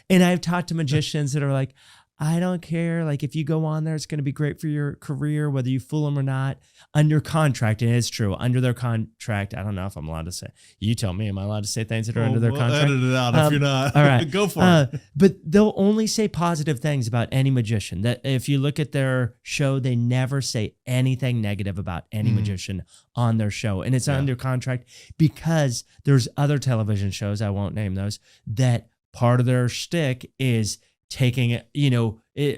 and I've talked to magicians that are like, I don't care. Like if you go on there, it's going to be great for your career, whether you fool them or not. Under contract, and it's true, under their contract, I don't know if I'm allowed to say. You tell me, am I allowed to say things that are under their We'll contract? edit it out if you're not. All right. Go for it. But they'll only say positive things about any magician. That if you look at their show, they never say anything negative about any magician on their show. And it's under contract because there's other television shows, I won't name those, that part of their shtick is taking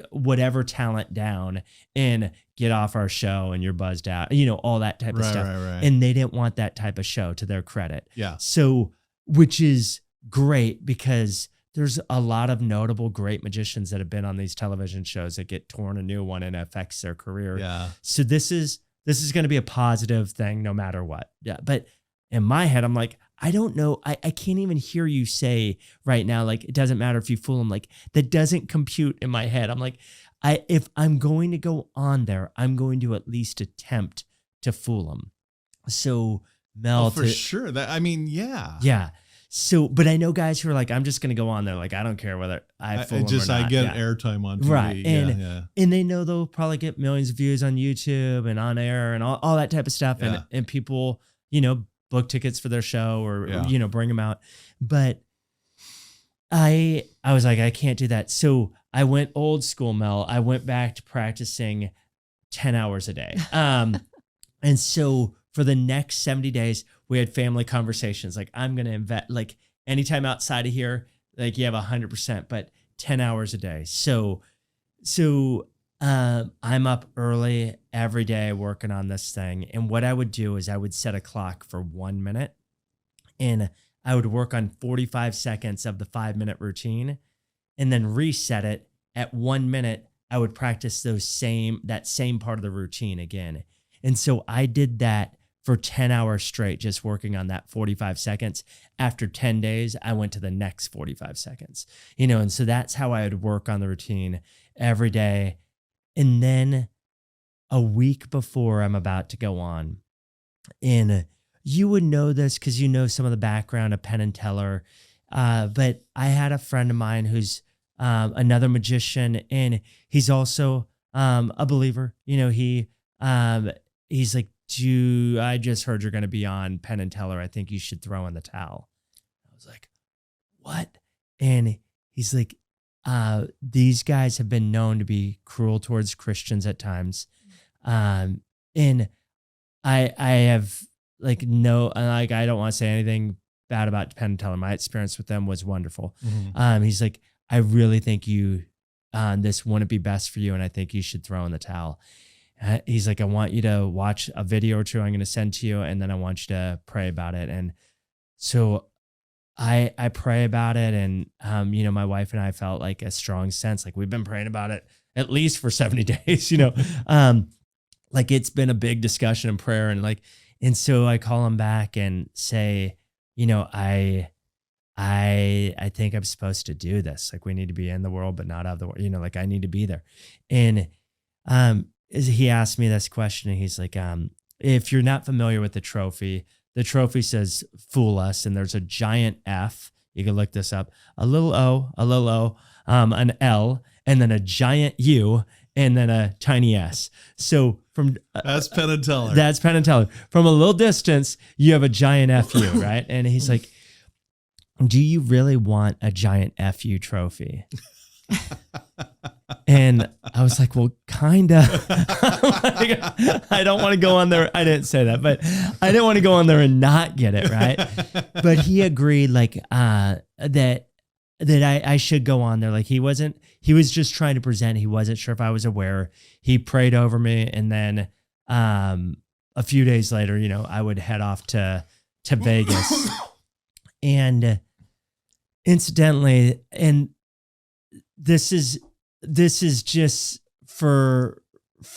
whatever talent down and get off our show and you're buzzed out, all that type of stuff. Right. And they didn't want that type of show, to their credit. Yeah. So, which is great because there's a lot of notable great magicians that have been on these television shows that get torn a new one and it affects their career. Yeah. So this is going to be a positive thing no matter what. Yeah. But in my head, I'm like, I don't know. I can't even hear you say right now, like, it doesn't matter if you fool them. Like, that doesn't compute in my head. I'm like, if I'm going to go on there, I'm going to at least attempt to fool them. So Mel, for sure. Yeah. Yeah. So, but I know guys who are like, I'm just going to go on there. Like, I don't care whether I fool them or not. I get airtime on TV. Right. And they know they'll probably get millions of views on YouTube and on air and all that type of stuff. Yeah. And people, book tickets for their show or, bring them out. But I was like, I can't do that. So I went old school, Mel. I went back to practicing 10 hours a day. And so for the next 70 days, we had family conversations. Like, I'm going to invest, like, anytime outside of here, like, you have 100%, but 10 hours a day. So I'm up early every day working on this thing. And what I would do is I would set a clock for 1 minute and I would work on 45 seconds of the 5-minute routine and then reset it at 1 minute. I would practice that same part of the routine again. And so I did that for 10 hours straight, just working on that 45 seconds. After 10 days, I went to the next 45 seconds, and so that's how I would work on the routine every day. And then a week before I'm about to go on, and you would know this because you know some of the background of Penn and Teller, but I had a friend of mine who's another magician, and he's also a believer. He's like, I just heard you're going to be on Penn and Teller. I think you should throw in the towel. I was like, what? And he's like, these guys have been known to be cruel towards Christians at times. And I have I don't want to say anything bad about Penn and Teller. My experience with them was wonderful. Mm-hmm. He's like, I really think this wouldn't be best for you. And I think you should throw in the towel. He's like, I want you to watch a video or two I'm going to send to you. And then I want you to pray about it. And so I pray about it. And, my wife and I felt like a strong sense, like we've been praying about it at least for 70 days, like it's been a big discussion and prayer. And so I call him back and say, I think I'm supposed to do this. Like, we need to be in the world, but not of the world, like I need to be there. And, he asked me this question, and he's like, if you're not familiar with the trophy says "Fool Us," and there's a giant F. You can look this up. A little O, an L, and then a giant U, and then a tiny S. So from that's Penn and Teller. That's Penn and Teller. From a little distance, you have a giant FU, right? And he's like, "Do you really want a giant FU trophy?" And I was like, well, kind of. I don't want to go on there. I didn't say that, but I didn't want to go on there and not get it, right? But he agreed that I should go on there. Like, he was just trying to present. He wasn't sure if I was aware. He prayed over me. And then a few days later, I would head off to Vegas. And incidentally, and this is just for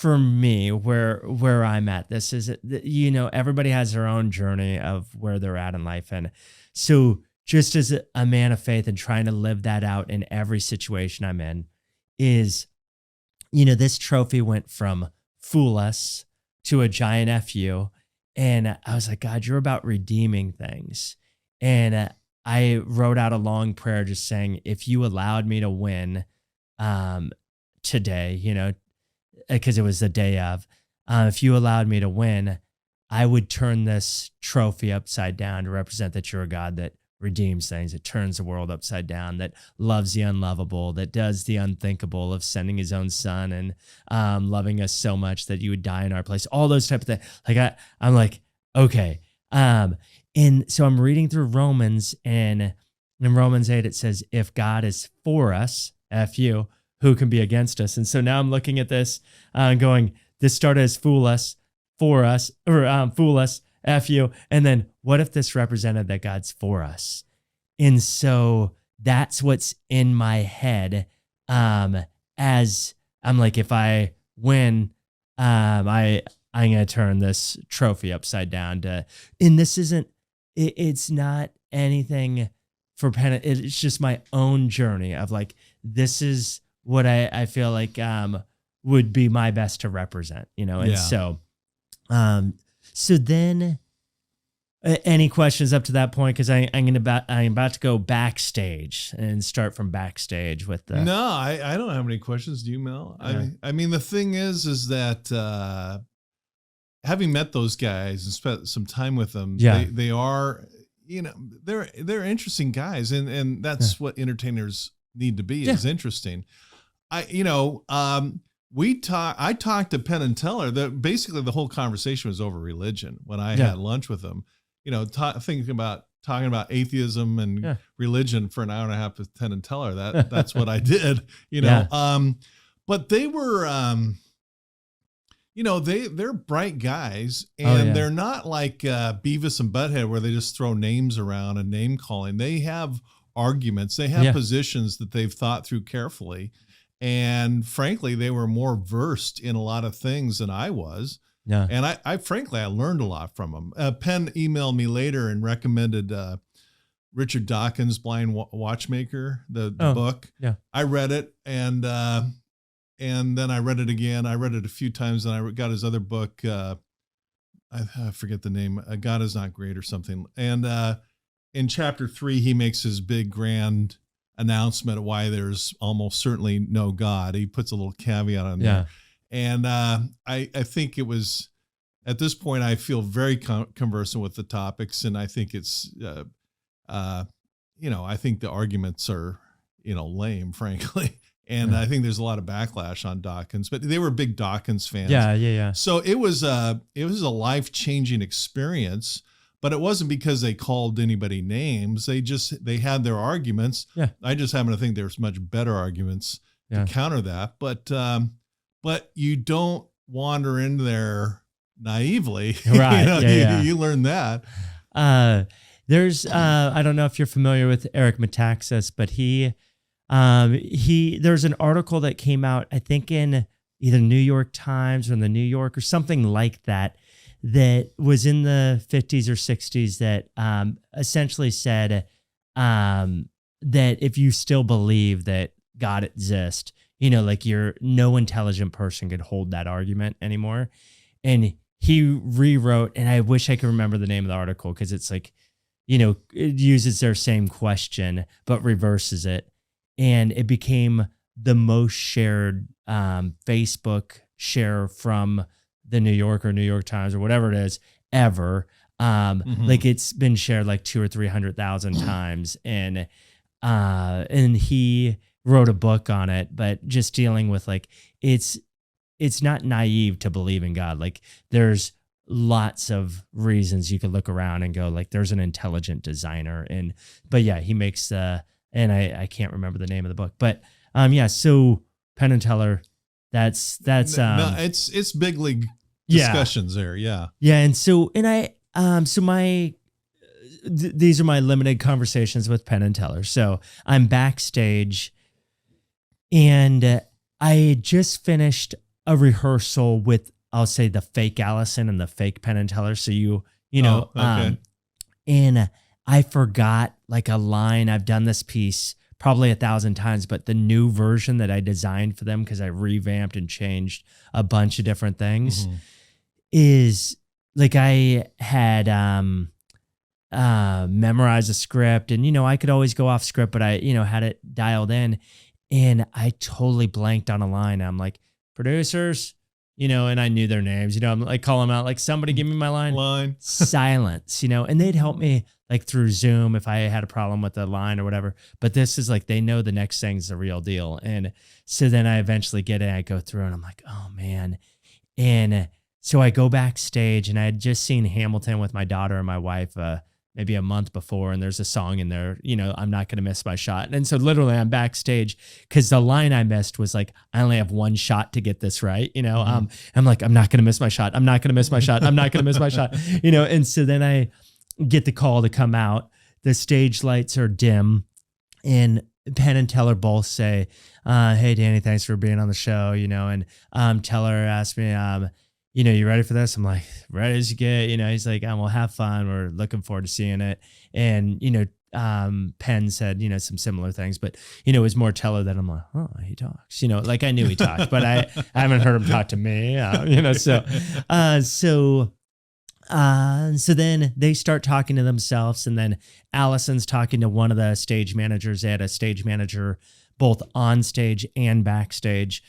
me where I'm at. This is, everybody has their own journey of where they're at in life. And so just as a man of faith and trying to live that out in every situation I'm in is, this trophy went from "Fool Us" to a giant FU. And I was like, God, you're about redeeming things. And I wrote out a long prayer just saying, if you allowed me to win, today, because it was the day of, if you allowed me to win, I would turn this trophy upside down to represent that you're a God that redeems things, that turns the world upside down, that loves the unlovable, that does the unthinkable of sending his own son and loving us so much that you would die in our place, all those type of things. Like I'm like, okay. And so I'm reading through Romans, and in Romans 8, it says, if God is for us, F you, who can be against us? And so now I'm looking at this going, this started as fool us, for us, or fool us, F you. And then what if this represented that God's for us? And so that's what's in my head as I'm like, if I win, I'm going to turn this trophy upside down and this isn't, it's not anything for Penn. It's just my own journey of like, this is what I feel like would be my best to represent, And so then any questions up to that point? Because I'm about to go backstage and start from backstage with the. No, I don't have any questions. Do you, Mel? I mean, the thing is that having met those guys and spent some time with them, they are, they're interesting guys, and that's what entertainers need to be, is interesting. I talked to Penn and Teller. That basically the whole conversation was over religion when I had lunch with them. Talking about atheism and religion for an hour and a half with Penn and Teller. That's what I did. But they were, they're bright guys, and they're not like Beavis and Butthead where they just throw names around and name calling. They have arguments. They have positions that they've thought through carefully. And frankly, they were more versed in a lot of things than I was. Yeah. And I frankly learned a lot from them. Penn emailed me later and recommended Richard Dawkins' Blind Watchmaker, the book. Yeah. I read it, and then I read it again. I read it a few times, and I got his other book. I forget the name. God is Not Great or something. And in chapter 3, he makes his big grand announcement of why there's almost certainly no God. He puts a little caveat on there. And I think it was, at this point, I feel very conversant with the topics, and I think it's, I think the arguments are, lame, frankly. And I think there's a lot of backlash on Dawkins, but they were big Dawkins fans. Yeah. So it was a life-changing experience. But it wasn't because they called anybody names. They had their arguments. Yeah. I just happen to think there's much better arguments to counter that. But you don't wander in there naively. Right. You learn that. There's I don't know if you're familiar with Eric Metaxas, but there's an article that came out, I think in either New York Times or in the New York or something like that was in the 50s or 60s that essentially said that if you still believe that God exists, no intelligent person could hold that argument anymore. And he rewrote, and I wish I could remember the name of the article because it's like, it uses their same question but reverses it. And it became the most shared Facebook share from the New York or New York Times or whatever it is ever. Like it's been shared like 200,000 or 300,000 times. And he wrote a book on it, but just dealing with like, it's not naive to believe in God. Like there's lots of reasons you could look around and go like, there's an intelligent designer. But he makes and I can't remember the name of the book, but so Penn and Teller, that's it's big league discussions there. Yeah. And so these are my limited conversations with Penn and Teller. So I'm backstage and I had just finished a rehearsal with, I'll say, the fake Allison and the fake Penn and Teller. So okay. And I forgot like a line. I've done this piece probably 1,000 times, but the new version that I designed for them, because I revamped and changed a bunch of different things, is like I had memorized a script, and I could always go off script, but I had it dialed in, And I totally blanked on a line. I'm like, producers, and I knew their names, I'm like calling them out, like, somebody give me my line. Silence, and they'd help me like through Zoom if I had a problem with the line or whatever. But this is like, they know the next thing's the real deal. And so then I eventually get it. I go through and I'm like, oh man. And so I go backstage, and I had just seen Hamilton with my daughter and my wife, maybe a month before, and there's a song in there, I'm not going to miss my shot. And so literally I'm backstage because the line I missed was like, I only have one shot to get this right. I'm like, I'm not going to miss my shot. I'm not going to miss my shot. I'm not going to miss my shot, And so then I get the call to come out. The stage lights are dim, and Penn and Teller both say, hey, Danny, thanks for being on the show, and Teller asked me, you ready for this? I'm like, ready as you get, he's like, we'll have fun. We're looking forward to seeing it. And, Penn said, some similar things, but, it was more Teller that I'm like, oh, he talks, like I knew he talked, but I haven't heard him talk to me, so then they start talking to themselves, and then Allison's talking to one of the stage managers. They had a stage manager both on stage and backstage.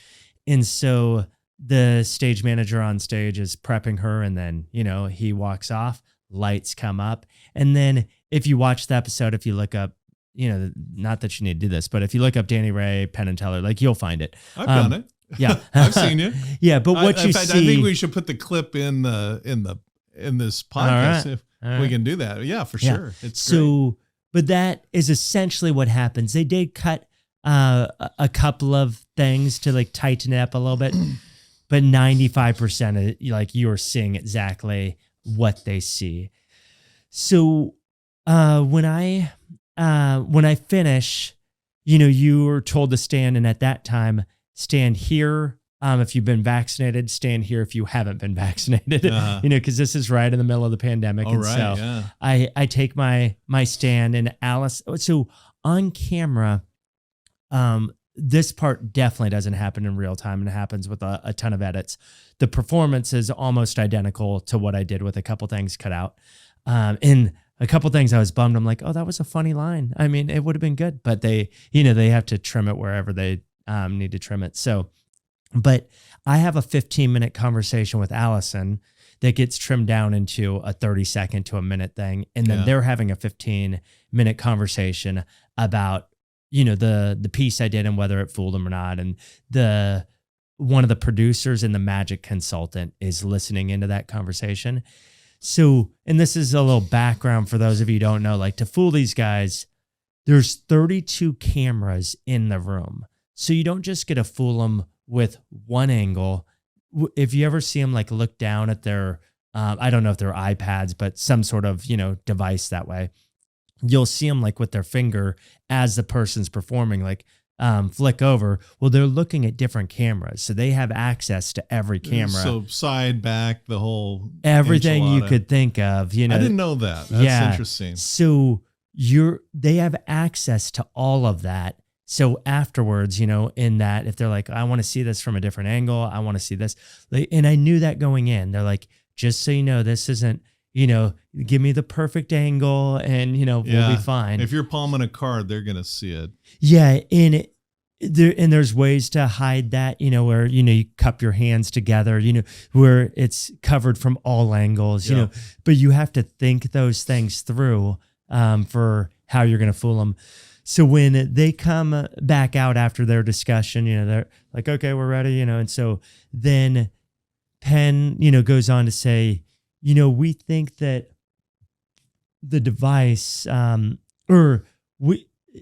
And so the stage manager on stage is prepping her, and then, he walks off, lights come up. And then if you watch the episode, if you look up, not that you need to do this, but if you look up Danny Ray, Penn and Teller, like, you'll find it. I've done it. Yeah. I've seen it. Yeah. But what in you fact, see, I think we should put the clip in this podcast if we can do that. Yeah, for sure. It's great. But that is essentially what happens. They did cut a couple of things to like tighten it up a little bit. But 95% of like you're seeing exactly what they see. So when I finish, you were told to stand, and at that time, stand here if you've been vaccinated, stand here if you haven't been vaccinated. Because this is right in the middle of the pandemic. I take my stand, and Alice. So on camera, this part definitely doesn't happen in real time, and it happens with a ton of edits. The performance is almost identical to what I did, with a couple things cut out. In a couple things I was bummed. I'm like, oh, that was a funny line. I mean, it would have been good, but they have to trim it wherever they need to trim it. So, but I have a 15-minute conversation with Allison that gets trimmed down into a 30-second to a minute thing. And then they're having a 15-minute conversation about the piece I did and whether it fooled them or not. And one of the producers and the magic consultant is listening into that conversation. So, and this is a little background for those of you who don't know, like, to fool these guys, there's 32 cameras in the room. So you don't just get to fool them with one angle. If you ever see them like look down at their, I don't know if they're iPads, but some sort of, device that way, you'll see them like with their finger as the person's performing, like flick over. Well, they're looking at different cameras, so they have access to every camera. So side, back, the whole everything enchilada. You could think of. I didn't know that. That's interesting. So they have access to all of that. So afterwards, in that, if they're like, I want to see this from a different angle, I want to see this, and I knew that going in. They're like, just so you know, this isn't. Give me the perfect angle, and, we'll be fine. If you're palming a card, they're going to see it. Yeah. And there's ways to hide that, where, you cup your hands together, where it's covered from all angles, but you have to think those things through for how you're going to fool them. So when they come back out after their discussion, they're like, okay, we're ready, and so then Penn, goes on to say, we think that the device,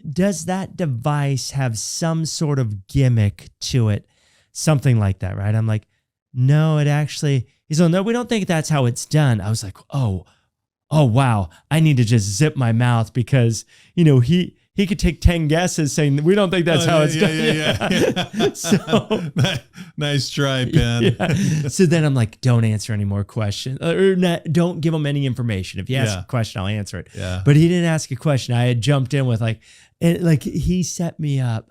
does that device have some sort of gimmick to it? Something like that, right? I'm like, no, he's like, no, we don't think that's how it's done. I was like, oh, wow. I need to just zip my mouth because, he could take 10 guesses saying, we don't think that's how it's done. Yeah. So nice try, Ben. Yeah. So then I'm like, don't answer any more questions, or not, don't give him any information. If you ask a question, I'll answer it. Yeah. But he didn't ask a question. I had jumped in with he set me up,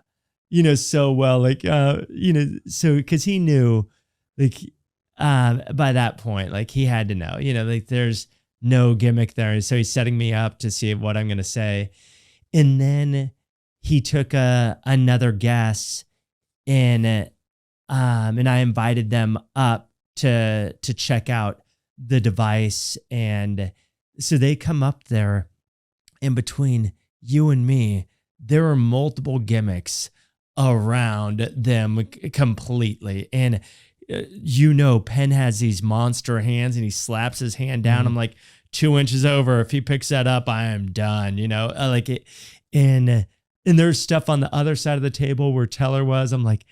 so well, so because he knew, by that point, he had to know, there's no gimmick there. So he's setting me up to see what I'm going to say. And then he took another guest and I invited them up to check out the device. And so they come up there, in between you and me, there are multiple gimmicks around them completely. And Penn has these monster hands and he slaps his hand down. I'm like 2 inches over. If he picks that up, I am done, like it. And there's stuff on the other side of the table where Teller was. I'm like,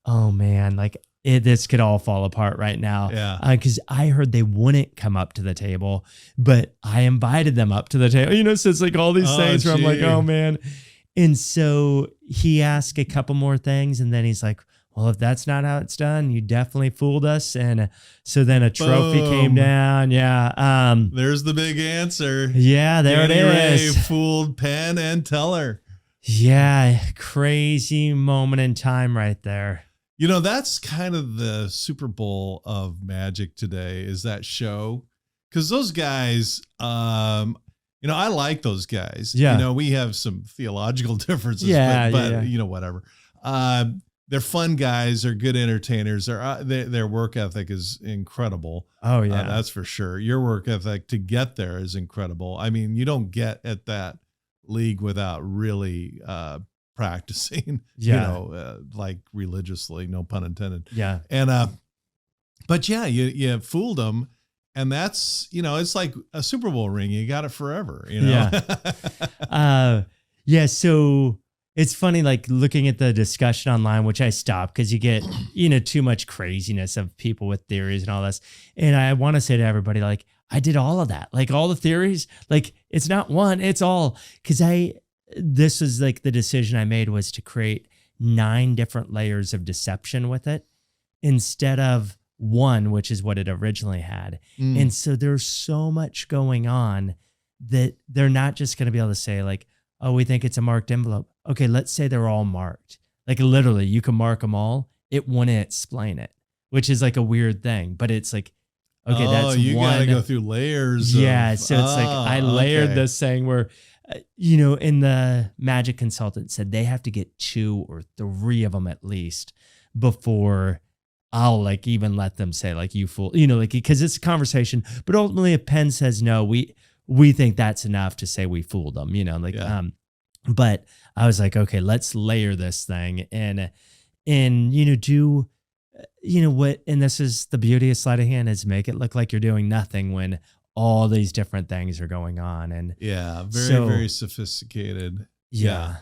oh man, like this could all fall apart right now. Yeah. Because I heard they wouldn't come up to the table, but I invited them up to the table. So it's like all these things where I'm like, oh man. And so he asked a couple more things, and then he's like, well, if that's not how it's done, you definitely fooled us. And so then a trophy came down. Yeah. There's the big answer. Yeah, there Danny it is. Ray fooled Penn and Teller. Yeah, crazy moment in time right there. That's kind of the Super Bowl of magic today, is that show. Because those guys, I like those guys. Yeah. We have some theological differences, Yeah, but yeah. Whatever. They're fun guys. They're good entertainers. Their work ethic is incredible. Oh, yeah. That's for sure. Your work ethic to get there is incredible. I mean, you don't get at that league without really practicing, like religiously, no pun intended. Yeah. And, but yeah, you fooled them. And that's, it's like a Super Bowl ring. You got it forever, Yeah. Yeah. So it's funny, like looking at the discussion online, which I stopped because you get, too much craziness of people with theories and all this. And I want to say to everybody, like, I did all of that, like all the theories, like it's not one, it's all. Because this was like the decision I made was to create 9 different layers of deception with it instead of one, which is what it originally had. And so there's so much going on that they're not just going to be able to say like, oh, we think it's a marked envelope. Okay, let's say they're all marked. Like literally you can mark them all. It wouldn't explain it, which is like a weird thing, but it's like, okay, that's you one. gotta go through layers. Yeah. So it's like, I layered this thing where, in the magic consultant said they have to get 2 or 3 of them at least before I'll like even let them say like, you fool, like, because it's a conversation, but ultimately if Penn says no, we think that's enough to say we fooled them, but I was like, okay, let's layer this thing and do, what, and this is the beauty of sleight of hand, is make it look like you're doing nothing when all these different things are going on. And very sophisticated. Yeah.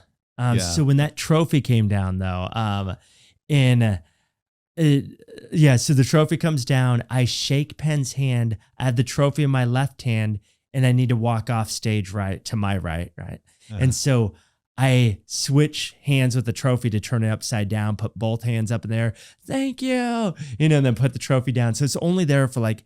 So when that trophy came down though, so the trophy comes down, I shake Penn's hand, I have the trophy in my left hand, and I need to walk off stage to my right. And so I switch hands with the trophy to turn it upside down, put both hands up in there. Thank you. And then put the trophy down. So it's only there for like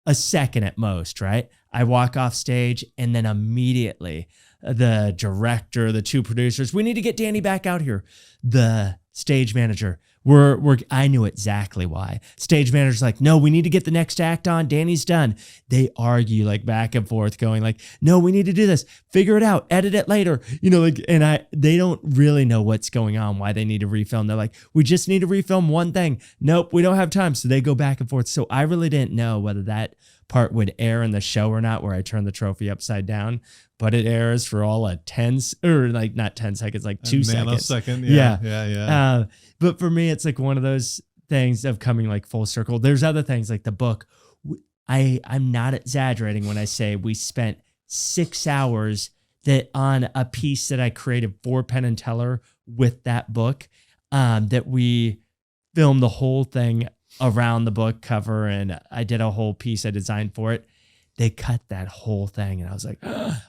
a second at most, right? I walk off stage and then immediately the director, the 2 producers, we need to get Danny back out here. The stage manager, I knew exactly why. Stage manager's like, no, we need to get the next act on. Danny's done. They argue like back and forth going like, no, we need to do this. Figure it out. Edit it later. They don't really know what's going on, why they need to refilm. They're like, we just need to refilm one thing. Nope, we don't have time. So they go back and forth. So I really didn't know whether that part would air in the show or not, where I turn the trophy upside down, but it airs for all a 10 or like not 10 seconds, like 2 seconds. Nanosecond. Yeah. But for me, it's like one of those things of coming like full circle. There's other things like the book. I'm not exaggerating when I say we spent 6 hours on a piece that I created for Penn and Teller with that book, that we filmed the whole thing around the book cover, and I did a whole piece I designed for it. They cut that whole thing, and I was like,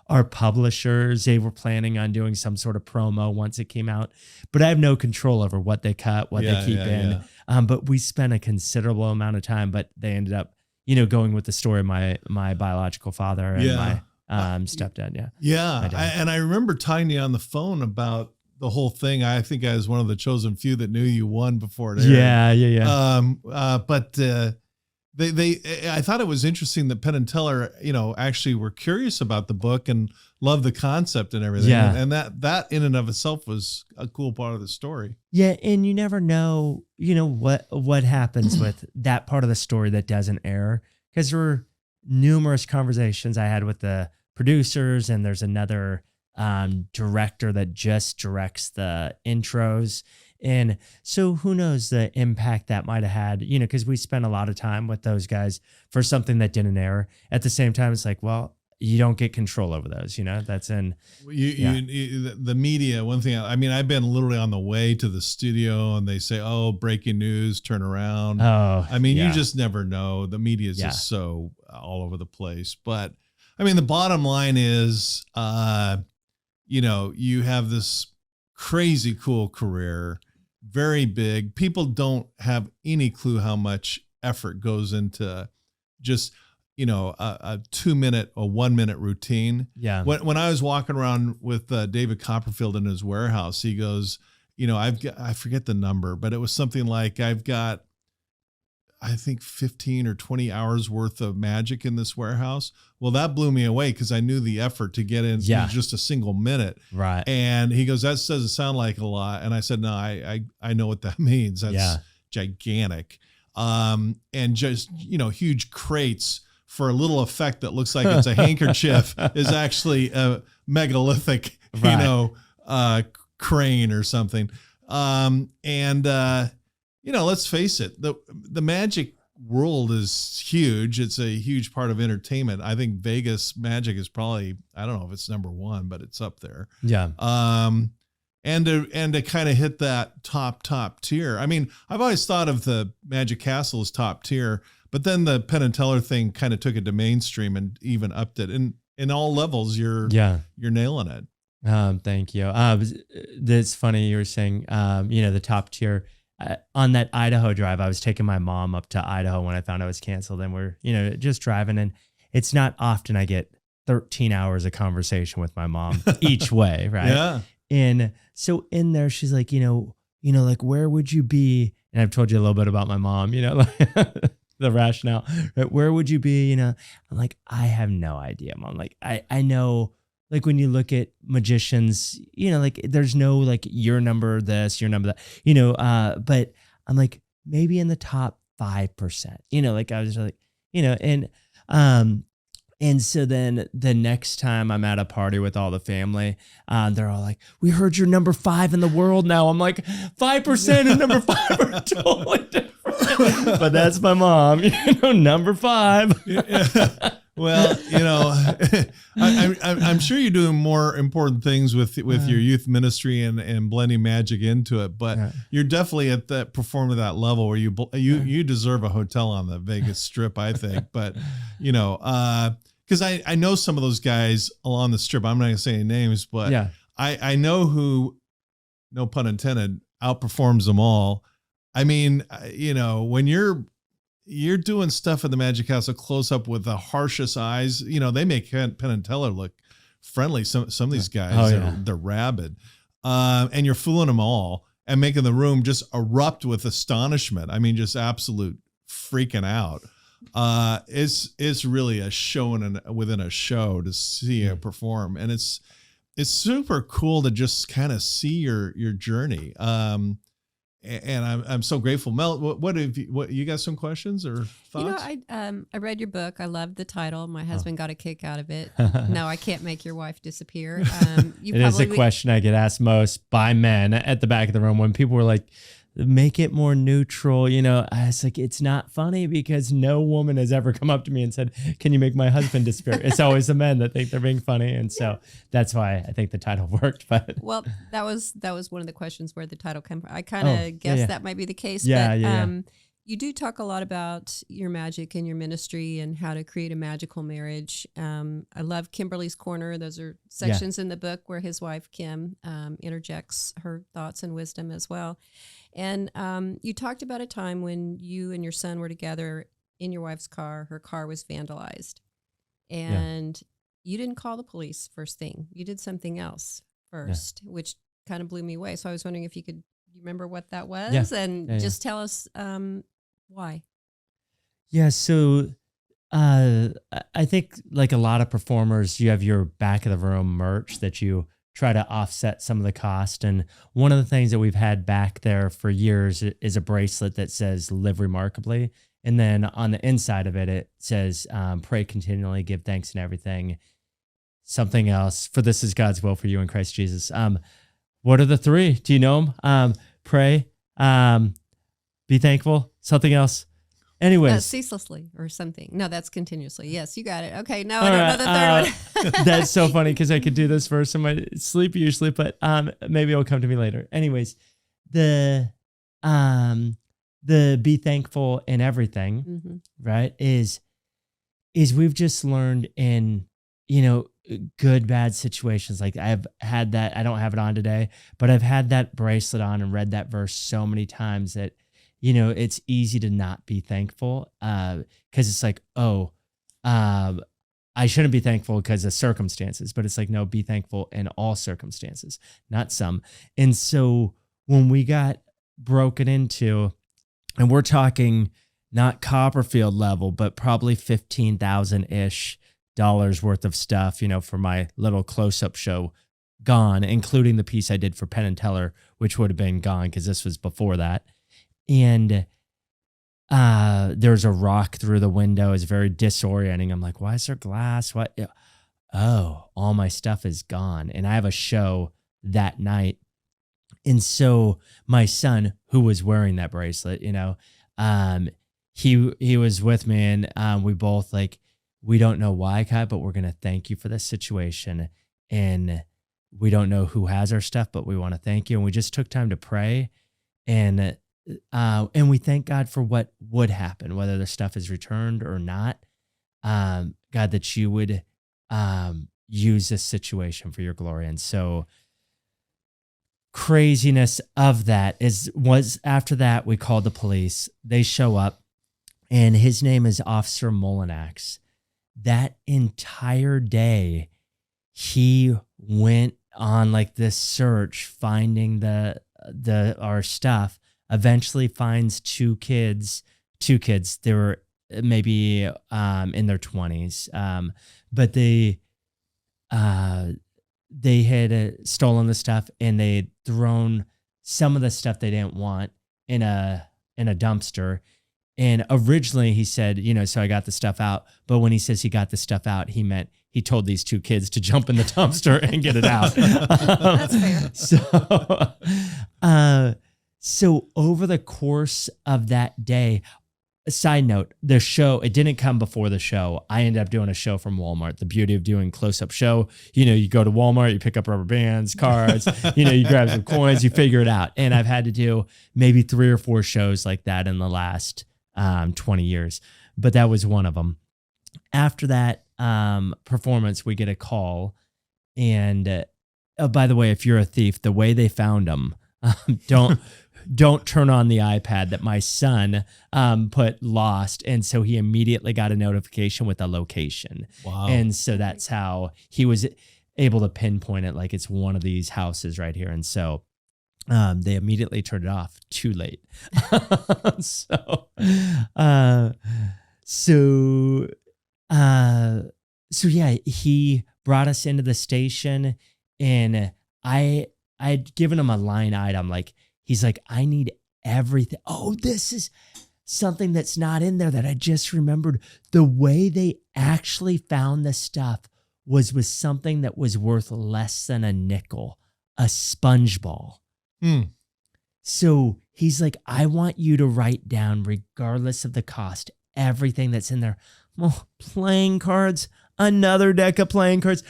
our publishers, they were planning on doing some sort of promo once it came out, but I have no control over what they cut, what they keep in. But we spent a considerable amount of time, but they ended up, going with the story of my biological father and my stepdad. And I remember talking to you on the phone about the whole thing. I think I was one of the chosen few that knew you won before it aired. Yeah. But I thought it was interesting that Penn and Teller, actually were curious about the book and loved the concept and everything. Yeah. And that in and of itself was a cool part of the story. Yeah. And you never know, what happens with that part of the story that doesn't air. Because there were numerous conversations I had with the producers, and there's another director that just directs the intros. And so who knows the impact that might have had, because we spent a lot of time with those guys for something that didn't air. At the same time, it's like, well, you don't get control over those, that's in the media. One thing, I've been literally on the way to the studio and they say, oh, breaking news, turn around. Oh, you just never know. The media is just so all over the place. But the bottom line is, you have this crazy cool career, very big. People don't have any clue how much effort goes into just, a 2-minute or 1-minute routine. Yeah. When I was walking around with David Copperfield in his warehouse, he goes, I forget the number, but it was something like, I've got, I think 15 or 20 hours worth of magic in this warehouse. Well, that blew me away because I knew the effort to get in just a single minute. Right. And he goes, that doesn't sound like a lot. And I said, no, I know what that means. That's gigantic. And just, huge crates for a little effect that looks like it's a handkerchief is actually a megalithic, crane or something. Let's face it, the magic world is huge. It's a huge part of entertainment. I think Vegas magic is probably, I don't know if it's number one, but it's up there. Yeah. And to kind of hit that top tier. I've always thought of the Magic Castle as top tier, but then the Penn and Teller thing kind of took it to mainstream and even upped it. And in all levels, you're nailing it. Thank you. It's funny you were saying, the top tier. On that Idaho drive, I was taking my mom up to Idaho when I found out it was canceled, and we're, just driving, and it's not often I get 13 hours of conversation with my mom each way. Right. Yeah. And so in there, she's like, like, where would you be? And I've told you a little bit about my mom, the rationale, right? Where would you be? I'm like, I have no idea, Mom. Like, I know, like when you look at magicians, like there's no like your number this, your number that, but I'm like maybe in the top 5%, like I was like, and so then the next time I'm at a party with all the family, they're all like, we heard you're number 5 in the world now. I'm like, 5% and number 5 are totally different. But that's my mom, number 5. Yeah. Well, I'm sure you're doing more important things with your youth ministry and blending magic into it, but you're definitely at that performing at that level where you deserve a hotel on the Vegas Strip, I think. But because I know some of those guys along the Strip. I'm not going to say any names, but I know who, no pun intended, outperforms them all. When you're doing stuff at the Magic Castle close up with the harshest eyes, they make Penn and Teller look friendly. Some of these guys, they're rabid. And you're fooling them all and making the room just erupt with astonishment. Just absolute freaking out. It's really a show within a show to see you perform. And it's super cool to just kind of see your journey. And I'm so grateful. Mel, what you got some questions or thoughts? I read your book. I loved the title. My husband got a kick out of it. No, I can't make your wife disappear. It is a question I get asked most by men at the back of the room when people were like, make it more neutral. I was like, it's not funny because no woman has ever come up to me and said, can you make my husband disappear? It's always the men that think they're being funny. And so that's why I think the title worked. But well, that was one of the questions where the title came from. I kind of guessed that might be the case. But you do talk a lot about your magic and your ministry and how to create a magical marriage. I love Kimberly's Corner. Those are sections in the book where his wife, Kim, interjects her thoughts and wisdom as well. And you talked about a time when you and your son were together in your wife's car. Her car was vandalized. And you didn't call the police first thing. You did something else first, which kind of blew me away. So I was wondering if you remember what that was and just tell us why. Yeah. So I think like a lot of performers, you have your back of the room merch that you try to offset some of the cost. And one of the things that we've had back there for years is a bracelet that says "Live Remarkably," and then on the inside of it, it says "Pray continually, give thanks in everything." Something else, for this is God's will for you in Christ Jesus. What are the three? Do you know them? Pray, be thankful. Something else. Anyways, ceaselessly or something. No, that's continuously. Yes, you got it. Okay, no, all I don't right, know the third one. That's so funny because I could do this verse in my sleep usually, but maybe it'll come to me later. Anyways, the be thankful in everything, right? Is we've just learned in, good, bad situations. Like I've had that, I don't have it on today, but I've had that bracelet on and read that verse so many times that, it's easy to not be thankful because it's like, I shouldn't be thankful because of circumstances, but it's like, no, be thankful in all circumstances, not some. And so when we got broken into, and we're talking not Copperfield level, but probably $15,000-ish worth of stuff, for my little close-up show gone, including the piece I did for Penn and Teller, which would have been gone because this was before that. And there's a rock through the window. It's very disorienting. I'm like, why is there glass? What? Oh, all my stuff is gone. And I have a show that night. And so my son, who was wearing that bracelet, he was with me, and we both we don't know why, Kai, but we're going to thank you for this situation. And we don't know who has our stuff, but we want to thank you. And we just took time to pray, and we thank God for what would happen, whether the stuff is returned or not. God, that you would use this situation for your glory. And so craziness of that was after that, we called the police. They show up, and his name is Officer Molinax. That entire day, he went on this search, finding our stuff. Eventually finds two kids. They were maybe in their 20s, but they had stolen the stuff, and they had thrown some of the stuff they didn't want in a dumpster. And originally he said, so I got the stuff out. But when he says he got the stuff out, he meant he told these two kids to jump in the dumpster and get it out. That's fair. So over the course of that day, a side note, the show, it didn't come before the show. I ended up doing a show from Walmart. The beauty of doing close-up show, you go to Walmart, you pick up rubber bands, cards, you grab some coins, you figure it out. And I've had to do maybe 3 or 4 shows like that in the last 20 years. But that was one of them. After that performance, we get a call. And by the way, if you're a thief, the way they found them, don't turn on the iPad that my son put lost. And so he immediately got a notification with a location. Wow. And so that's how he was able to pinpoint it. It's one of these houses right here. And so they immediately turned it off too late. So yeah, he brought us into the station, and I'd given him a line item. He's like, I need everything. Oh, this is something that's not in there that I just remembered. The way they actually found the stuff was with something that was worth less than a nickel, a sponge ball. So he's like, I want you to write down, regardless of the cost, everything that's in there. Oh, playing cards, another deck of playing cards,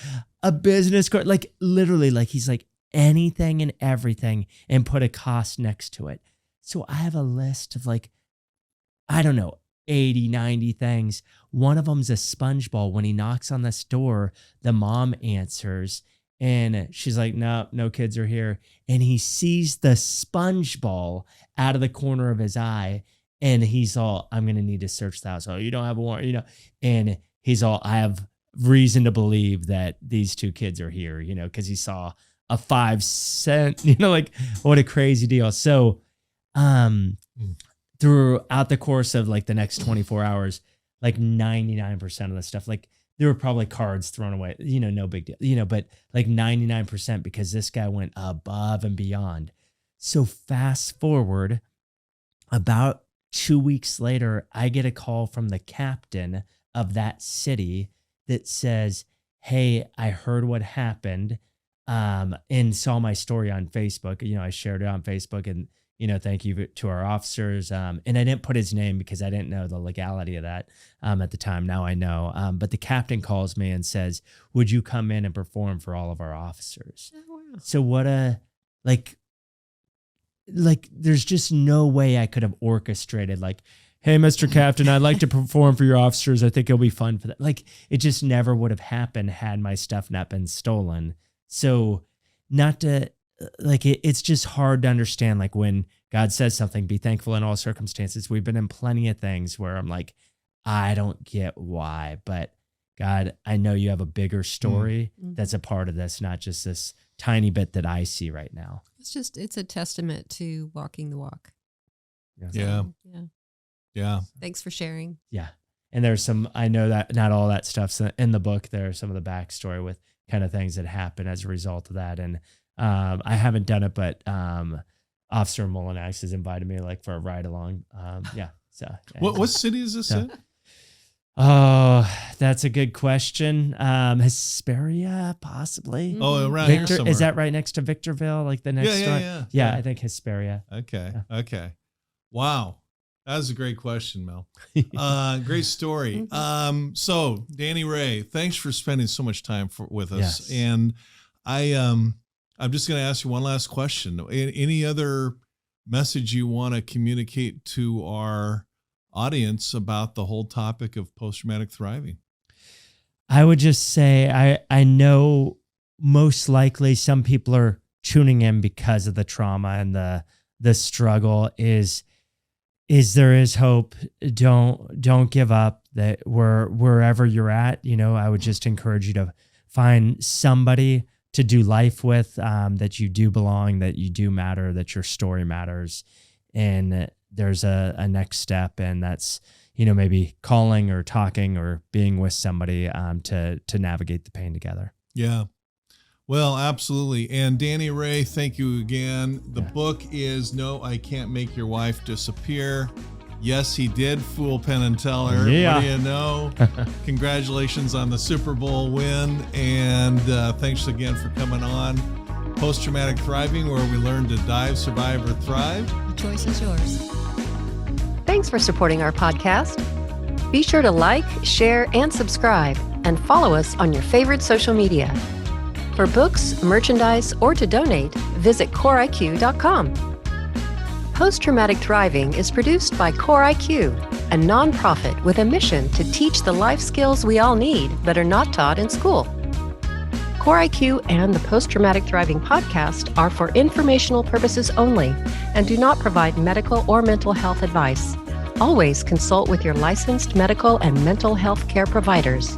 a business card, literally, he's like, anything and everything, and put a cost next to it. So I have a list of 80, 90 things. One of them's a sponge ball. When he knocks on this door, the mom answers, and she's like, no kids are here. And he sees the sponge ball out of the corner of his eye, and he's all, I'm going to need to search the house. Oh, you don't have a warrant, and he's all, I have reason to believe that these two kids are here, because he saw a 5 cent, what a crazy deal. So throughout the course of like the next 24 hours, like 99% of the stuff, like there were probably cards thrown away, no big deal, but like 99% because this guy went above and beyond. So fast forward about 2 weeks later, I get a call from the captain of that city that says, hey, I heard what happened and saw my story on Facebook. I shared it on Facebook and, thank you to our officers. And I didn't put his name because I didn't know the legality of that at the time. Now I know. But the captain calls me and says, would you come in and perform for all of our officers? Oh, wow. So what like there's just no way I could have orchestrated like, hey, Mr. Captain, I'd like to perform for your officers. I think it'll be fun for that. Like it just never would have happened had my stuff not been stolen. So not to it's just hard to understand. Like when God says something, be thankful in all circumstances. We've been in plenty of things where I'm like, I don't get why, but God, I know you have a bigger story that's a part of this, not just this tiny bit that I see right now. It's a testament to walking the walk. Yeah. Thanks for sharing. Yeah. And there's I know that not all that stuff's in the book. There's some of the backstory with kind of things that happen as a result of that. And I haven't done it, but Officer Molinax has invited me like for a ride along. So what city is this in? Oh, that's a good question. Hesperia, possibly. Oh, around here Victor, somewhere. is that right next to Victorville? Like the next one? Yeah, I think Hesperia. Okay. Wow. That was a great question, Mel. Great story. So Danny Ray, thanks for spending so much time with us. Yes. And I'm just going to ask you one last question. Any other message you want to communicate to our audience about the whole topic of post-traumatic thriving? I would just say I know most likely some people are tuning in because of the trauma and the struggle is there is hope. Don't give up. That wherever you're at, I would just encourage you to find somebody to do life with, that you do belong, that you do matter, that your story matters. And there's a next step, and that's, maybe calling or talking or being with somebody to navigate the pain together. Yeah. Well, absolutely. And Danny Ray, thank you again. The book is No, I Can't Make Your Wife Disappear. Yes, he did fool Penn and Teller. Yeah. What do you know? Congratulations on the Super Bowl win. And thanks again for coming on Post-Traumatic Thriving, where we learn to dive, survive, or thrive. The choice is yours. Thanks for supporting our podcast. Be sure to like, share, and subscribe, and follow us on your favorite social media. For books, merchandise, or to donate, visit CoreIQ.com. Post-Traumatic Thriving is produced by CoreIQ, a nonprofit with a mission to teach the life skills we all need but are not taught in school. CoreIQ and the Post-Traumatic Thriving podcast are for informational purposes only and do not provide medical or mental health advice. Always consult with your licensed medical and mental health care providers.